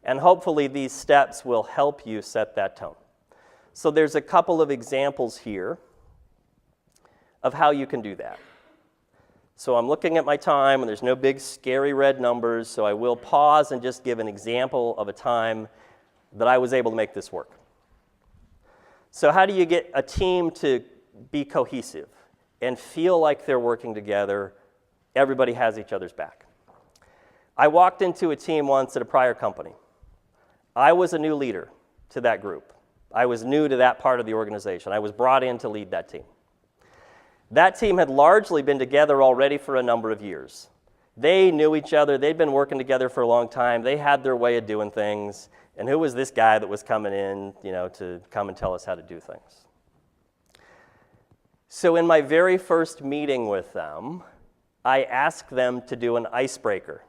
And hopefully these steps will help you set that tone. So there's a couple of examples here of how you can do that. So I'm looking at my time, and there's no big scary red numbers, so I will pause and just give an example of a time that I was able to make this work. So how do you get a team to be cohesive and feel like they're working together? Everybody has each other's back. I walked into a team once at a prior company. I was a new leader to that group. I was new to that part of the organization. I was brought in to lead that team. That team had largely been together already for a number of years. They knew each other. They'd been working together for a long time. They had their way of doing things. And who was this guy that was coming in, to come and tell us how to do things? So in my very first meeting with them, I asked them to do an icebreaker,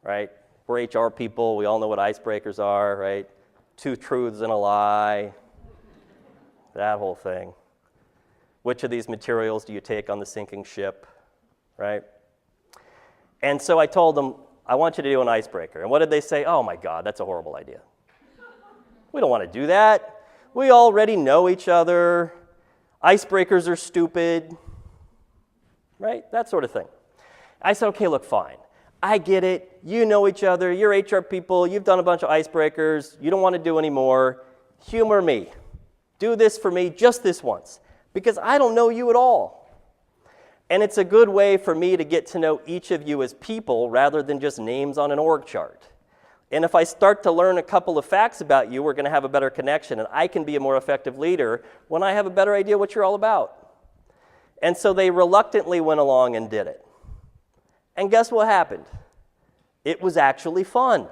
right? We're HR people. We all know what icebreakers are, right? 2 truths and a lie, that whole thing. Which of these materials do you take on the sinking ship, right? And so I told them, I want you to do an icebreaker. And what did they say? Oh my God, that's a horrible idea. We don't want to do that. We already know each other. Icebreakers are stupid, right? That sort of thing. I said, okay, look, fine. I get it. You know each other. You're HR people. You've done a bunch of icebreakers. You don't want to do any more. Humor me. Do this for me just this once, because I don't know you at all. And it's a good way for me to get to know each of you as people rather than just names on an org chart. And if I start to learn a couple of facts about you, we're going to have a better connection, and I can be a more effective leader when I have a better idea what you're all about. And so they reluctantly went along and did it. And guess what happened? It was actually fun.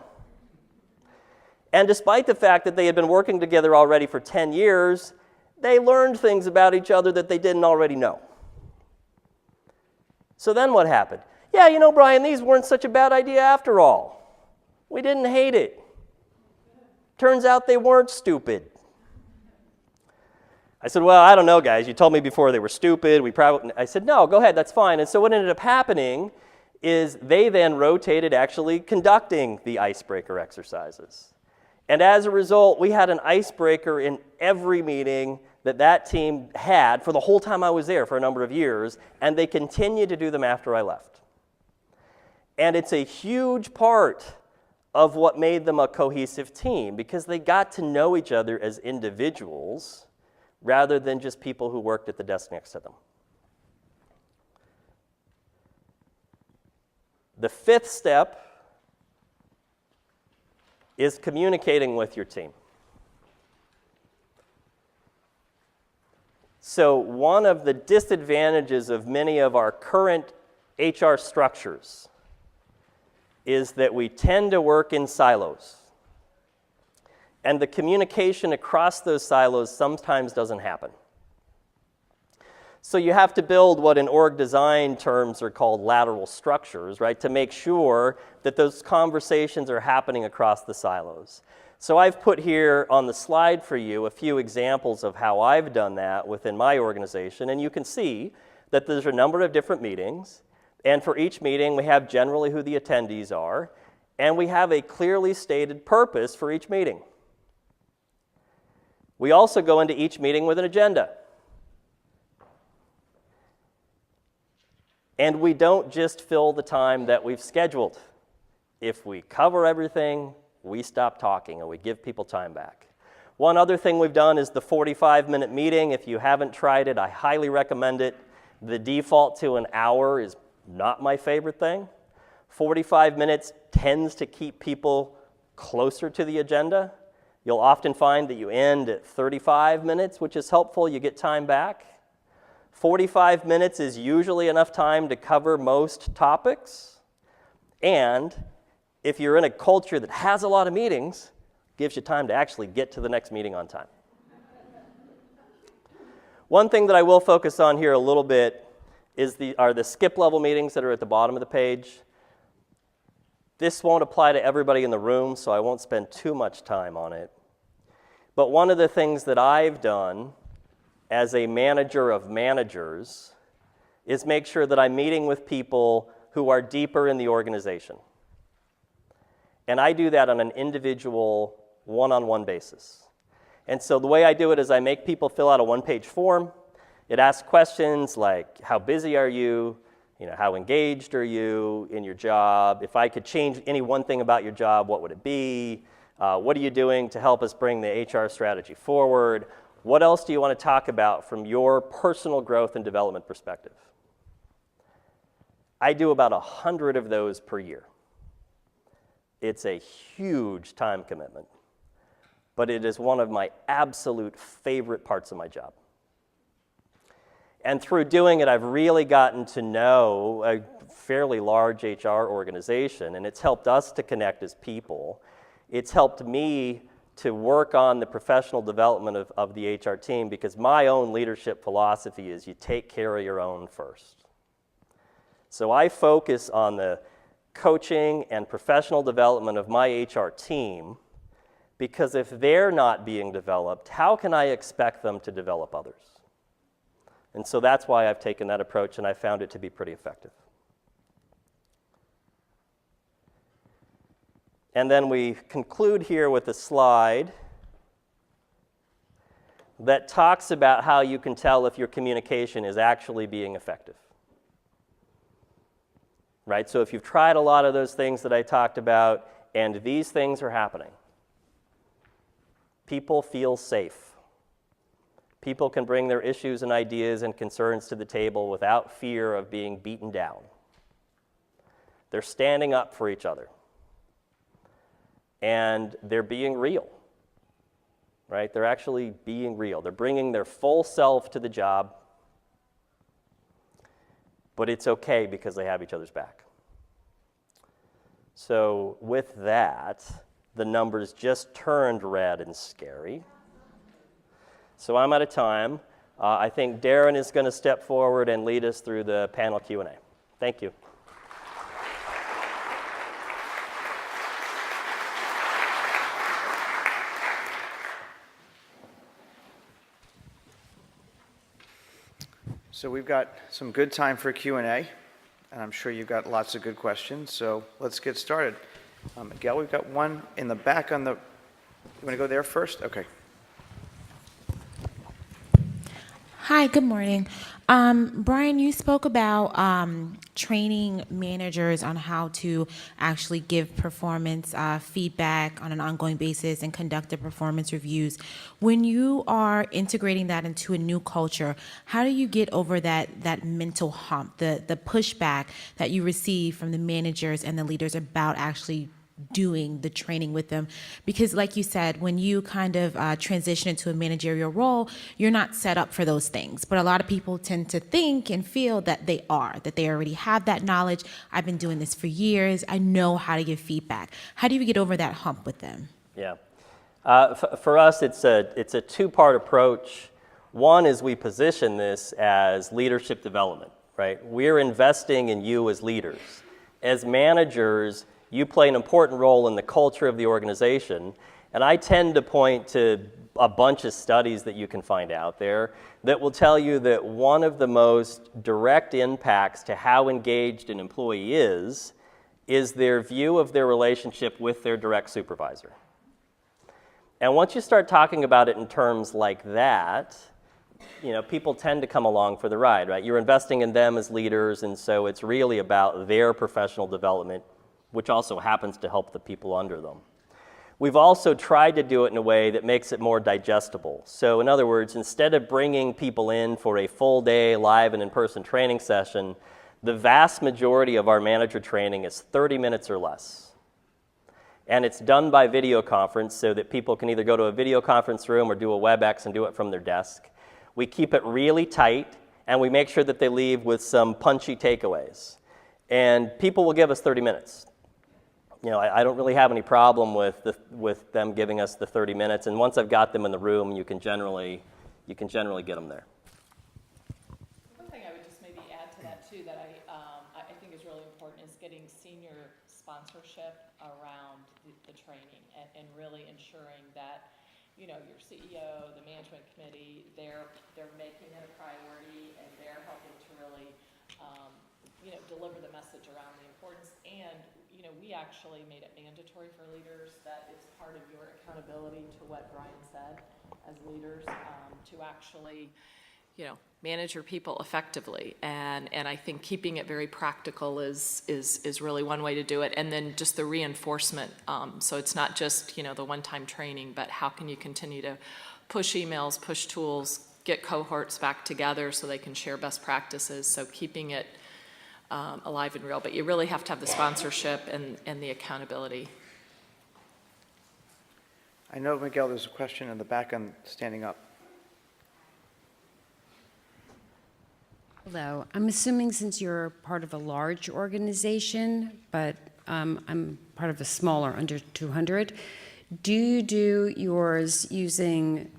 And despite the fact that they had been working together already for 10 years, they learned things about each other that they didn't already know. So then what happened? Yeah, Brian, these weren't such a bad idea after all. We didn't hate it. Turns out they weren't stupid. I said, well, I don't know, guys. You told me before they were stupid. I said, no, go ahead, that's fine. And so what ended up happening is they then rotated actually conducting the icebreaker exercises. And as a result, we had an icebreaker in every meeting that team had for the whole time I was there for a number of years, and they continued to do them after I left. And it's a huge part of what made them a cohesive team, because they got to know each other as individuals rather than just people who worked at the desk next to them. The 5th step is communicating with your team. So one of the disadvantages of many of our current HR structures is that we tend to work in silos. And the communication across those silos sometimes doesn't happen. So you have to build what in org design terms are called lateral structures, right, to make sure that those conversations are happening across the silos. So I've put here on the slide for you a few examples of how I've done that within my organization, and you can see that there's a number of different meetings, and for each meeting we have generally who the attendees are, and we have a clearly stated purpose for each meeting. We also go into each meeting with an agenda. And we don't just fill the time that we've scheduled. If we cover everything, we stop talking and we give people time back. One other thing we've done is the 45-minute meeting. If you haven't tried it, I highly recommend it. The default to an hour is not my favorite thing. 45 minutes tends to keep people closer to the agenda. You'll often find that you end at 35 minutes, which is helpful. You get time back. 45 minutes is usually enough time to cover most topics. And if you're in a culture that has a lot of meetings, it gives you time to actually get to the next meeting on time. One thing that I will focus on here a little bit are the skip level meetings that are at the bottom of the page. This won't apply to everybody in the room, so I won't spend too much time on it. But one of the things that I've done as a manager of managers is make sure that I'm meeting with people who are deeper in the organization. And I do that on an individual, one-on-one basis. And so the way I do it is I make people fill out a one-page form. It asks questions like, how busy are you? How engaged are you in your job? If I could change any one thing about your job, what would it be? What are you doing to help us bring the HR strategy forward? What else do you want to talk about from your personal growth and development perspective? I do about 100 of those per year. It's a huge time commitment, but it is one of my absolute favorite parts of my job. And through doing it, I've really gotten to know a fairly large HR organization, and it's helped us to connect as people. It's helped me to work on the professional development of the HR team, because my own leadership philosophy is you take care of your own first. So I focus on the coaching and professional development of my HR team, because if they're not being developed, how can I expect them to develop others? And so that's why I've taken that approach, and I found it to be pretty effective. And then we conclude here with a slide that talks about how you can tell if your communication is actually being effective. Right? So if you've tried a lot of those things that I talked about, and these things are happening, people feel safe. People can bring their issues and ideas and concerns to the table without fear of being beaten down. They're standing up for each other. And they're being real, right? They're actually being real. They're bringing their full self to the job, but it's okay because they have each other's back. So with that, the numbers just turned red and scary. So I'm out of time. I think Darren is going to step forward and lead us through the panel Q&A. Thank you. So we've got some good time for Q&A, and I'm sure you've got lots of good questions, so let's get started. Miguel, we've got one in the back on the, you want to go there first? Okay. Hi, good morning. Brian, you spoke about training managers on how to actually give performance feedback on an ongoing basis and conduct the performance reviews. When you are integrating that into a new culture, how do you get over that mental hump, the pushback that you receive from the managers and the leaders about actually doing the training with them? Because like you said, when you kind of transition into a managerial role, you're not set up for those things. But a lot of people tend to think and feel that they are, that they already have that knowledge. I've been doing this for years. I know how to give feedback. How do you get over that hump with them? Yeah. For us, it's a two-part approach. One is we position this as leadership development, right? We're investing in you as leaders. As managers, you play an important role in the culture of the organization, and I tend to point to a bunch of studies that you can find out there that will tell you that one of the most direct impacts to how engaged an employee is their view of their relationship with their direct supervisor. And once you start talking about it in terms like that, people tend to come along for the ride, right? You're investing in them as leaders, and so it's really about their professional development, which also happens to help the people under them. We've also tried to do it in a way that makes it more digestible. So in other words, instead of bringing people in for a full day live and in-person training session, the vast majority of our manager training is 30 minutes or less. And it's done by video conference so that people can either go to a video conference room or do a WebEx and do it from their desk. We keep it really tight, and we make sure that they leave with some punchy takeaways. And people will give us 30 minutes. I don't really have any problem with them giving us the 30 minutes, and once I've got them in the room, you can generally get them there. One thing I would just maybe add to that too that I think is really important is getting senior sponsorship around the training and really ensuring that your CEO, the management committee, they're making it a priority and they're helping to really deliver the message around the importance. And we actually made it mandatory for leaders that it's part of your accountability to what Brian said as leaders to actually manage your people effectively. And I think keeping it very practical is really one way to do it. And then just the reinforcement. So it's not just, the one-time training, but how can you continue to push emails, push tools, get cohorts back together so they can share best practices. So keeping it alive and real. But you really have to have the sponsorship and the accountability. I know, Miguel, there's a question in the back. I'm standing up. Hello. I'm assuming since you're part of a large organization, but I'm part of a smaller, under 200, do you do yours using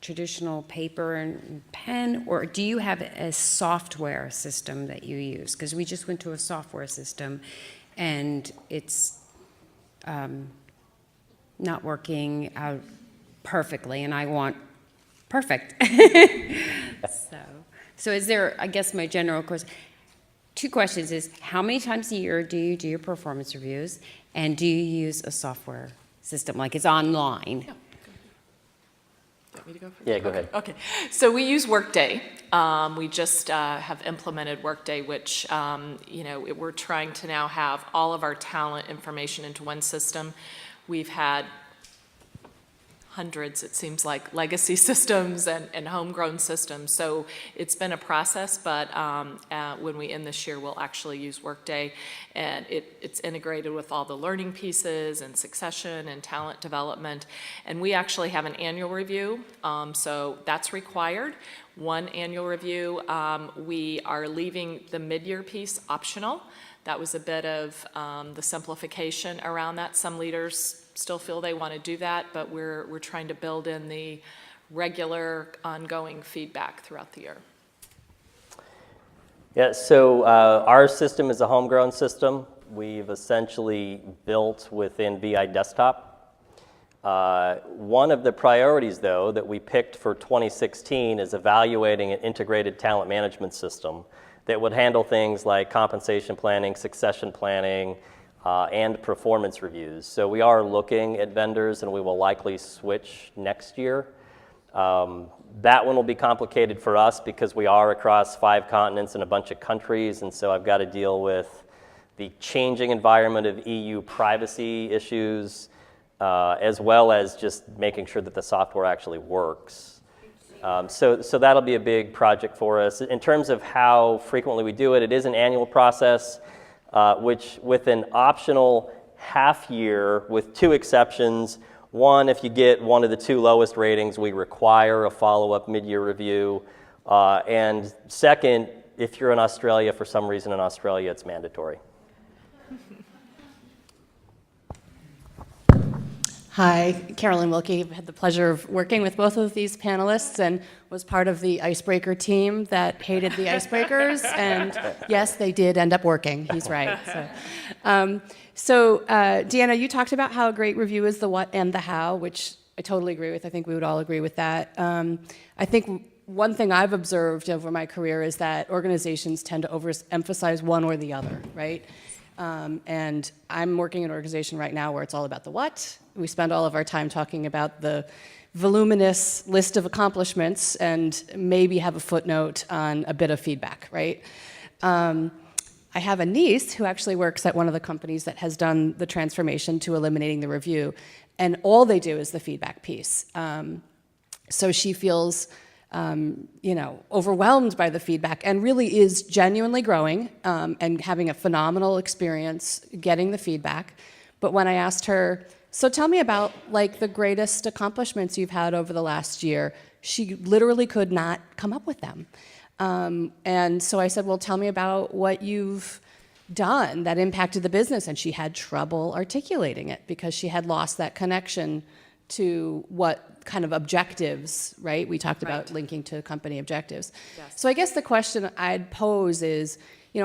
traditional paper and pen, or do you have a software system that you use? Because we just went to a software system, and it's not working out perfectly, and I want perfect. So is there, I guess my general question, 2 questions is, how many times a year do you do your performance reviews, and do you use a software system, like it's online? Yeah. Want me to go first? Yeah, go ahead. Okay. So we use Workday. We just have implemented Workday, which, we're trying to now have all of our talent information into one system. We've had hundreds, it seems like, legacy systems and homegrown systems. So it's been a process, but when we end this year, we'll actually use Workday, and it's integrated with all the learning pieces and succession and talent development. And we actually have an annual review, so that's required. One annual review. We are leaving the mid-year piece optional. That was a bit of the simplification around that. Some leaders still feel they want to do that, but we're trying to build in the regular, ongoing feedback throughout the year. Yeah, so our system is a homegrown system. We've essentially built within VI Desktop. One of the priorities, though, that we picked for 2016 is evaluating an integrated talent management system that would handle things like compensation planning, succession planning, and performance reviews. So we are looking at vendors, and we will likely switch next year. That one will be complicated for us because we are across 5 continents and a bunch of countries, and so I've got to deal with the changing environment of EU privacy issues, as well as just making sure that the software actually works. So that'll be a big project for us. In terms of how frequently we do it, it is an annual process, which with an optional half year with 2 exceptions. One, if you get one of the 2 lowest ratings, we require a follow-up mid-year review. And second, if you're in Australia, for some reason in Australia, it's mandatory. Hi, Carolyn Wilkie. I've had the pleasure of working with both of these panelists and was part of the icebreaker team that hated the icebreakers. And yes, they did end up working. He's right. So, Deanna, you talked about how a great review is the what and the how, which I totally agree with. I think we would all agree with that. I think one thing I've observed over my career is that organizations tend to overemphasize one or the other, right? And I'm working in an organization right now where it's all about the what. We spend all of our time talking about the voluminous list of accomplishments and maybe have a footnote on a bit of feedback, right? I have a niece who actually works at one of the companies that has done the transformation to eliminating the review, and all they do is the feedback piece. So she feels overwhelmed by the feedback and really is genuinely growing and having a phenomenal experience getting the feedback. But when I asked her, so tell me about like the greatest accomplishments you've had over the last year, she literally could not come up with them. And so I said, well, tell me about what you've done that impacted the business. And she had trouble articulating it because she had lost that connection to what kind of objectives, right? We talked about linking to company objectives. Yes. So I guess the question I'd pose is,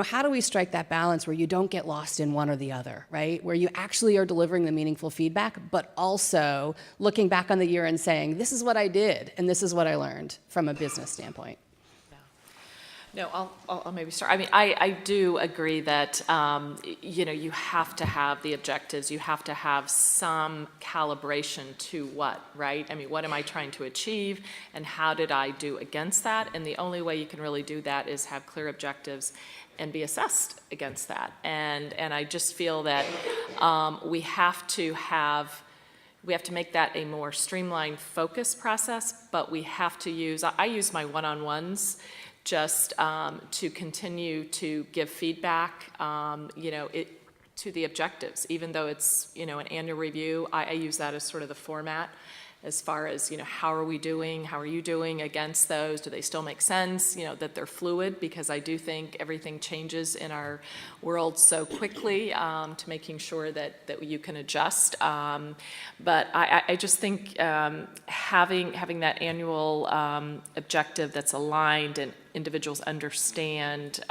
how do we strike that balance where you don't get lost in one or the other, right? Where you actually are delivering the meaningful feedback, but also looking back on the year and saying, this is what I did, and this is what I learned from a business standpoint. No, I'll maybe start. I mean, I do agree that, you have to have the objectives. You have to have some calibration to what, right? I mean, what am I trying to achieve, and how did I do against that? And the only way you can really do that is have clear objectives and be assessed against that. And I just feel that we have to make that a more streamlined focus process, but we have to I use my one-on-ones just to continue to give feedback, to the objectives. Even though it's, an annual review, I use that as sort of the format as far as, how are we doing? How are you doing against those? Do they still make sense? That they're fluid, because I do think everything changes in our world so quickly to making sure that you can adjust. But I just think having that annual objective that's aligned and individuals understand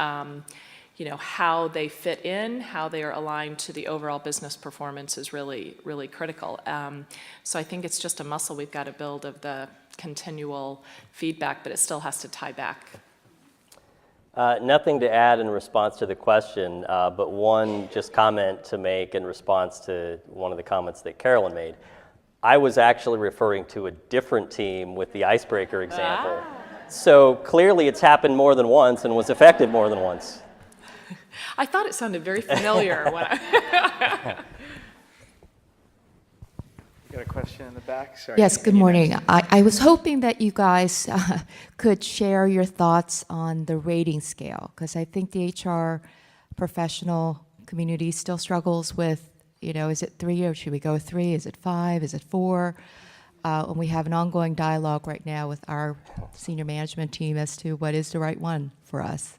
how they fit in, how they are aligned to the overall business performance is really, really critical. So I think it's just a muscle we've got to build of the continual feedback, but it still has to tie back. Nothing to add in response to the question, but one just comment to make in response to one of the comments that Carolyn made. I was actually referring to a different team with the icebreaker example. So clearly it's happened more than once and was effective more than once. I thought it sounded very familiar. You got a question in the back? Sorry. Yes, good morning. I was hoping that you guys could share your thoughts on the rating scale, because I think the HR professional community still struggles with, is it 3 or should we go 3? Is it 5? Is it 4? And we have an ongoing dialogue right now with our senior management team as to what is the right one for us.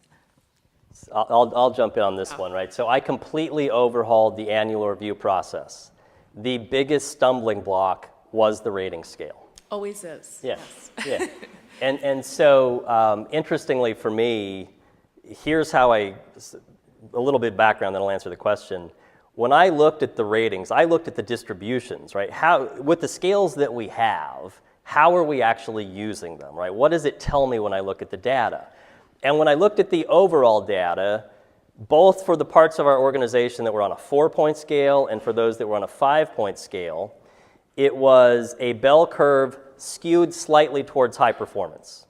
I'll jump in on this one, right? So I completely overhauled the annual review process. The biggest stumbling block was the rating scale. Always is. Yes. Yeah. And so interestingly for me, here's how a little bit of background, then I'll answer the question. When I looked at the ratings, I looked at the distributions, right? With the scales that we have, how are we actually using them, right? What does it tell me when I look at the data? And when I looked at the overall data, both for the parts of our organization that were on a 4-point scale and for those that were on a 5-point scale, it was a bell curve skewed slightly towards high performance,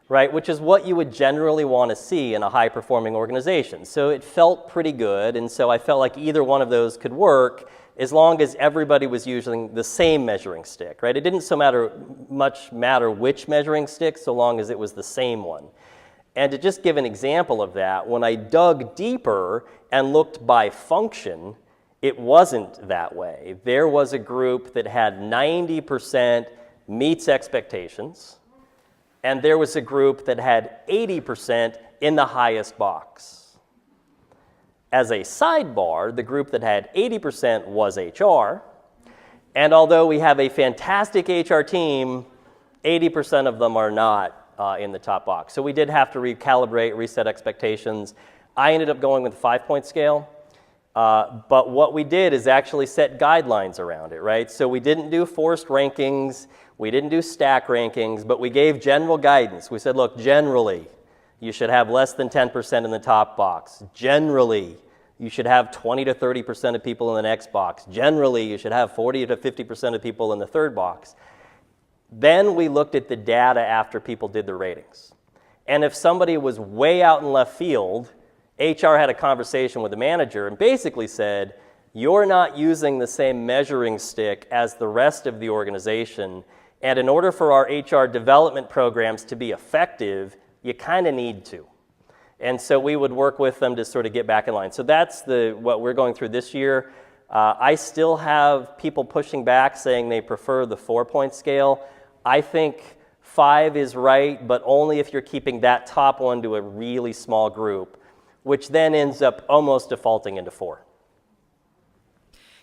right? Which is what you would generally want to see in a high-performing organization. So it felt pretty good, and so I felt like either one of those could work as long as everybody was using the same measuring stick, right? It didn't so much matter which measuring stick, so long as it was the same one. And to just give an example of that, when I dug deeper and looked by function, it wasn't that way. There was a group that had 90% meets expectations, and there was a group that had 80% in the highest box. As a sidebar, the group that had 80% was HR, And although we have a fantastic HR team, 80% of them are not in the top box. So we did have to recalibrate, reset expectations. I ended up going with a 5-point scale. But what we did is actually set guidelines around it, right? So we didn't do forced rankings, we didn't do stack rankings, but we gave general guidance. We said, look, generally, you should have less than 10% in the top box. Generally, you should have 20 to 30% of people in the next box. Generally, you should have 40 to 50% of people in the third box. Then we looked at the data after people did the ratings. And if somebody was way out in left field, HR had a conversation with the manager and basically said, you're not using the same measuring stick as the rest of the organization, and in order for our HR development programs to be effective, you kind of need to. And so we would work with them to sort of get back in line. So that's what we're going through this year. I still have people pushing back saying they prefer the 4-point scale. I think 5 is right, but only if you're keeping that top one to a really small group, which then ends up almost defaulting into 4.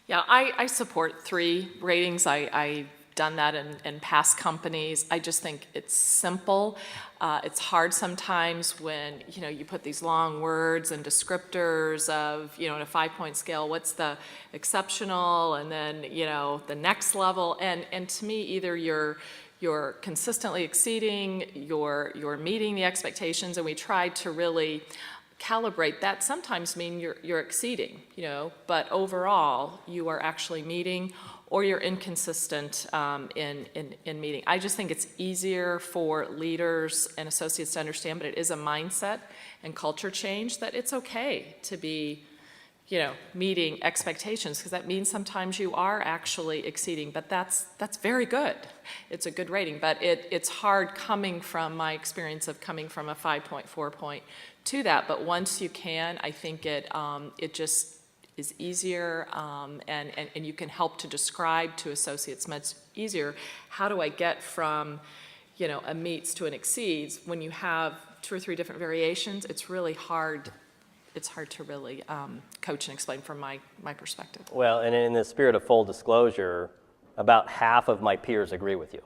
Yeah, I support 3 ratings. I've done that in past companies. I just think it's simple. It's hard sometimes when, you put these long words and descriptors of, in a 5-point scale, what's the exceptional, and then, the next level. And to me, either you're consistently exceeding, you're meeting the expectations, and we tried to really calibrate that. Sometimes mean you're exceeding, but overall you are actually meeting, or you're inconsistent in meeting. I just think it's easier for leaders and associates to understand, but it is a mindset and culture change that it's okay to be, meeting expectations, because that means sometimes you are actually exceeding, but that's very good. It's a good rating, but it's hard coming from my experience of coming from a 5-point, 4-point to that. But once you can, I think it just is easier, and you can help to describe to associates much easier, how do I get from, a meets to an exceeds? When you have 2 or 3 different variations, it's really hard. It's hard to really coach and explain from my perspective. Well, and in the spirit of full disclosure, about half of my peers agree with you,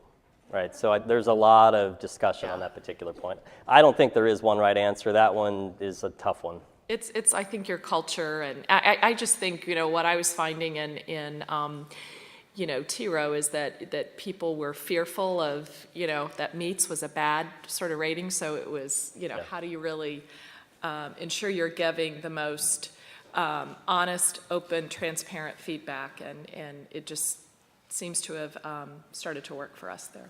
right? So there's a lot of discussion on that particular point. I don't think there is one right answer. That one is a tough one. It's I think your culture, and I just think, what I was finding in TIRO is that people were fearful of, that meets was a bad sort of rating. So it was, how do you really ensure you're giving the most honest, open, transparent feedback, and it just seems to have started to work for us there.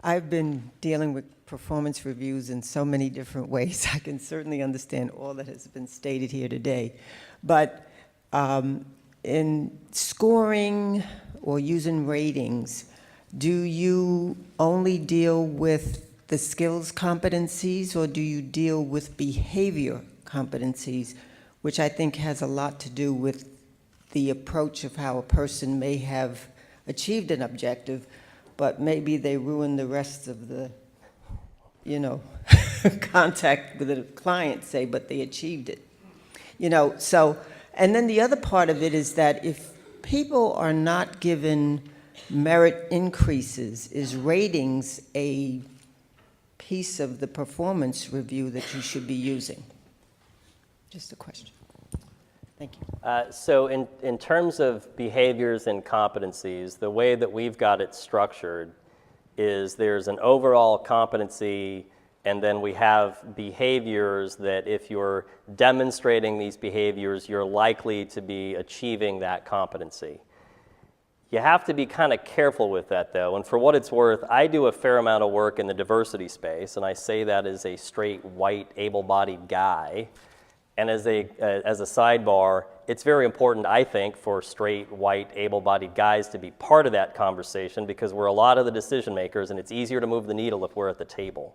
I've been dealing with performance reviews in so many different ways. I can certainly understand all that has been stated here today. But in scoring or using ratings, do you only deal with the skills competencies, or do you deal with behavior competencies, which I think has a lot to do with the approach of how a person may have achieved an objective, but maybe they ruin the rest of the, contact with the client, say, but they achieved it. So, and then the other part of it is that if people are not given merit increases, is ratings a piece of the performance review that you should be using? Just a question. Thank you. So in terms of behaviors and competencies, the way that we've got it structured is there's an overall competency, and then we have behaviors that if you're demonstrating these behaviors, you're likely to be achieving that competency. You have to be kind of careful with that, though, and for what it's worth, I do a fair amount of work in the diversity space, and I say that as a straight, white, able-bodied guy. And as a sidebar, it's very important, I think, for straight, white, able-bodied guys to be part of that conversation, because we're a lot of the decision makers, and it's easier to move the needle if we're at the table.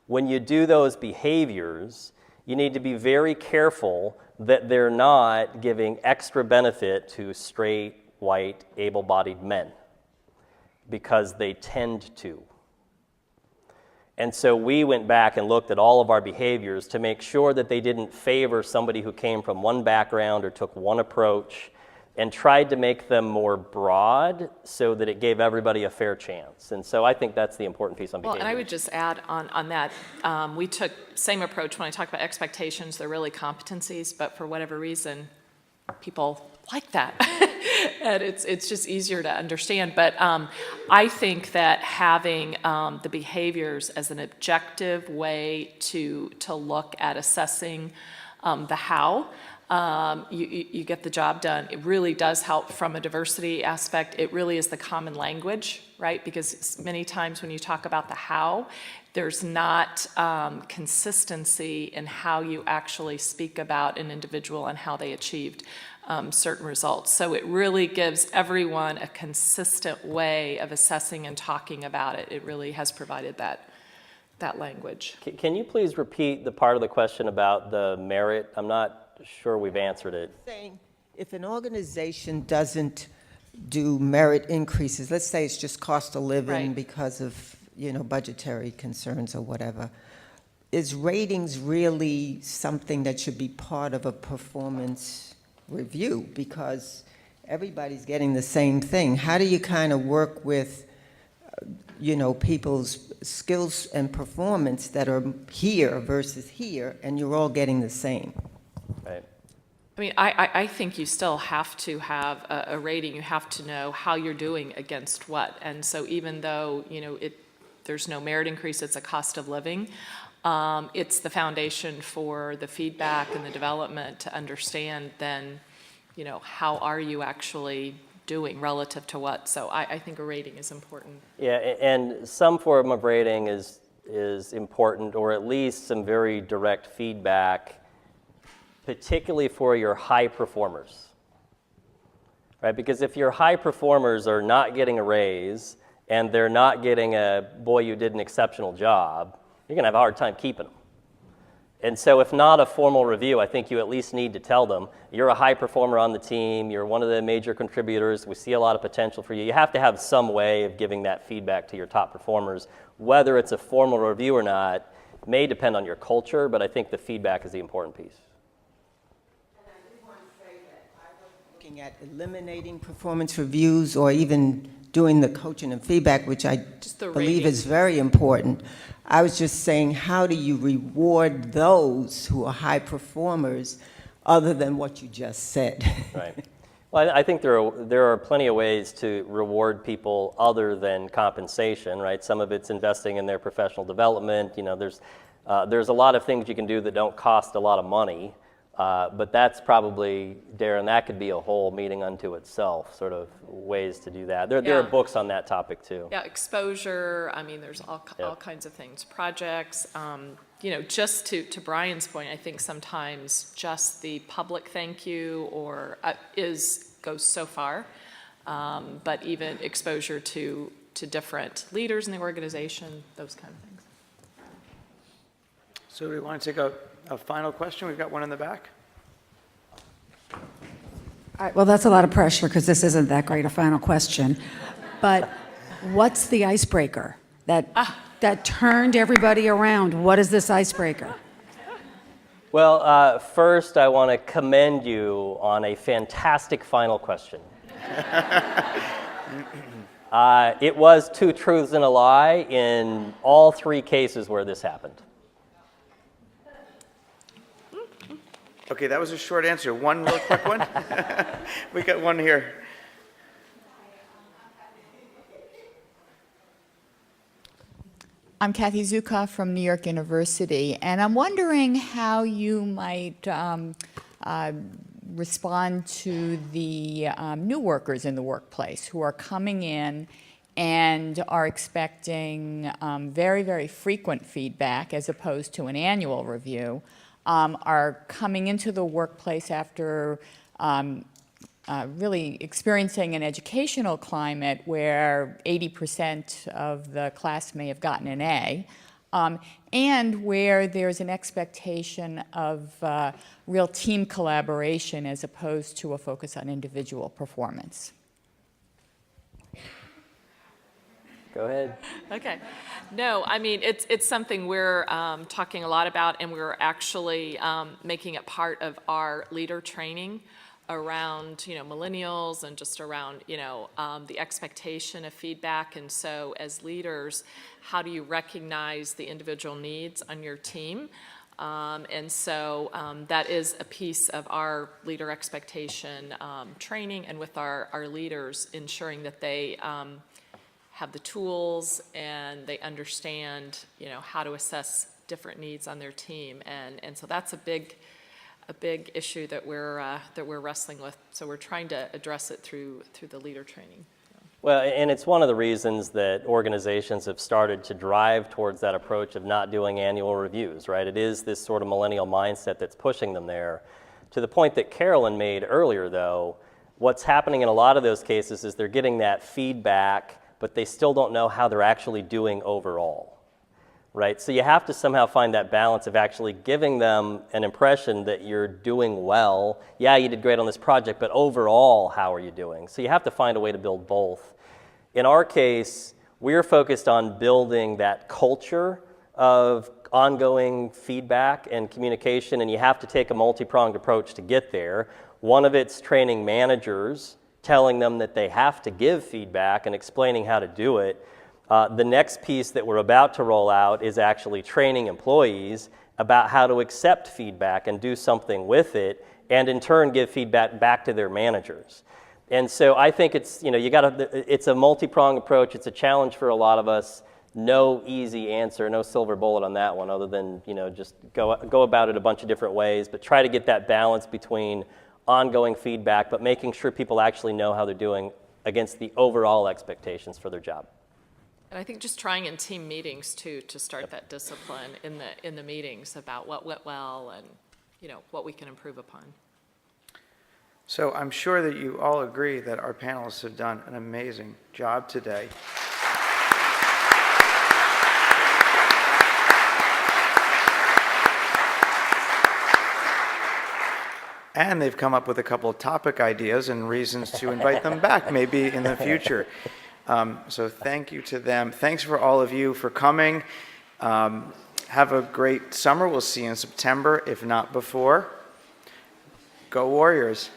When you do those behaviors, you need to be very careful that they're not giving extra benefit to straight, white, able-bodied men, because they tend to. And so we went back and looked at all of our behaviors to make sure that they didn't favor somebody who came from one background or took one approach, and tried to make them more broad so that it gave everybody a fair chance. And so I think that's the important piece on Well, behavior. and I would just add on that, we took same approach when I talk about expectations, they're really competencies, but for whatever reason, people like that. And it's just easier to understand. But I think that having the behaviors as an objective way to look at assessing the how, you get the job done. It really does help from a diversity aspect. It really is the common language, right? Because many times when you talk about the how, there's not consistency in how you actually speak about an individual and how they achieved certain results. So it really gives everyone a consistent way of assessing and talking about it. It really has provided that language. Can you please repeat the part of the question about the merit? I'm not sure we've answered it. Saying if an organization doesn't do merit increases, let's say it's just cost of living Right. because of, budgetary concerns or whatever, is ratings really something that should be part of a performance review? Because everybody's getting the same thing. How do you kind of work with, people's skills and performance that are here versus here, and you're all getting the same? Right. I mean, I think you still have to have a rating. You have to know how you're doing against what. And so even though, there's no merit increase, it's a cost of living, it's the foundation for the feedback and the development to understand then, how are you actually doing relative to what. So I think a rating is important. Yeah, and some form of rating is important, or at least some very direct feedback, particularly for your high performers, right? Because if your high performers are not getting a raise and they're not getting a, boy, you did an exceptional job, you're gonna have a hard time keeping them. And so if not a formal review, I think you at least need to tell them, you're a high performer on the team, you're one of the major contributors, we see a lot of potential for you. You have to have some way of giving that feedback to your top performers. Whether it's a formal review or not may depend on your culture, but I think the feedback is the important piece. Looking at eliminating performance reviews or even doing the coaching and feedback, which I the believe rating. is very important. I was just saying, how do you reward those who are high performers other than what you just said? Right. Well, I think there are plenty of ways to reward people other than compensation, right? Some of it's investing in their professional development. There's a lot of things you can do that don't cost a lot of money. But that's probably, Darren, that could be a whole meeting unto itself, sort of ways to do that. There are Yeah. books on that topic too. Yeah, exposure, I mean, there's all kinds of things. Projects, just to Brian's point, I think sometimes just the public thank you or goes so far. But even exposure to different leaders in the organization, those kind of things. So do we want to take a final question? We've got one in the back. All right, well, that's a lot of pressure because this isn't that great a final question. But what's the icebreaker that turned everybody around? What is this icebreaker? Well, first I want to commend you on a fantastic final question. It was 2 truths and a lie in all 3 cases where this happened. Okay, that was a short answer. One real quick one. We got one here. I'm Kathy Zukoff from New York University, and I'm wondering how you might respond to the new workers in the workplace who are coming in and are expecting very, very frequent feedback as opposed to an annual review, are coming into the workplace after really experiencing an educational climate where 80% of the class may have gotten an A, and where there's an expectation of real team collaboration as opposed to a focus on individual performance. Go ahead. Okay. No, I mean, it's something we're talking a lot about, and we're actually making it part of our leader training around, millennials and just around, the expectation of feedback. And so as leaders, how do you recognize the individual needs on your team? And so that is a piece of our leader expectation training, and with our leaders, ensuring that they have the tools and they understand, how to assess different needs on their team. And so that's a big issue that we're wrestling with. So we're trying to address it through the leader training. Well, and it's one of the reasons that organizations have started to drive towards that approach of not doing annual reviews, right? It is this sort of millennial mindset that's pushing them there. To the point that Carolyn made earlier, though, what's happening in a lot of those cases is they're getting that feedback, but they still don't know how they're actually doing overall, right? So you have to somehow find that balance of actually giving them an impression that you're doing well. Yeah, you did great on this project, but overall, how are you doing? So you have to find a way to build both. In our case, we're focused on building that culture of ongoing feedback and communication, and you have to take a multi-pronged approach to get there. One of it's training managers, telling them that they have to give feedback and explaining how to do it. The next piece that we're about to roll out is actually training employees about how to accept feedback and do something with it, and in turn give feedback back to their managers. And so I think it's, it's a multi-pronged approach. It's a challenge for a lot of us. No easy answer, no silver bullet on that one, other than, just go about it a bunch of different ways, but try to get that balance between ongoing feedback, but making sure people actually know how they're doing against the overall expectations for their job. And I think just trying in team meetings too, to start that discipline in the meetings about what went well and, what we can improve upon. So I'm sure that you all agree that our panelists have done an amazing job today. And they've come up with a couple of topic ideas and reasons to invite them back maybe in the future. So thank you to them. Thanks for all of you for coming. Have a great summer. We'll see you in September, if not before. Go Warriors.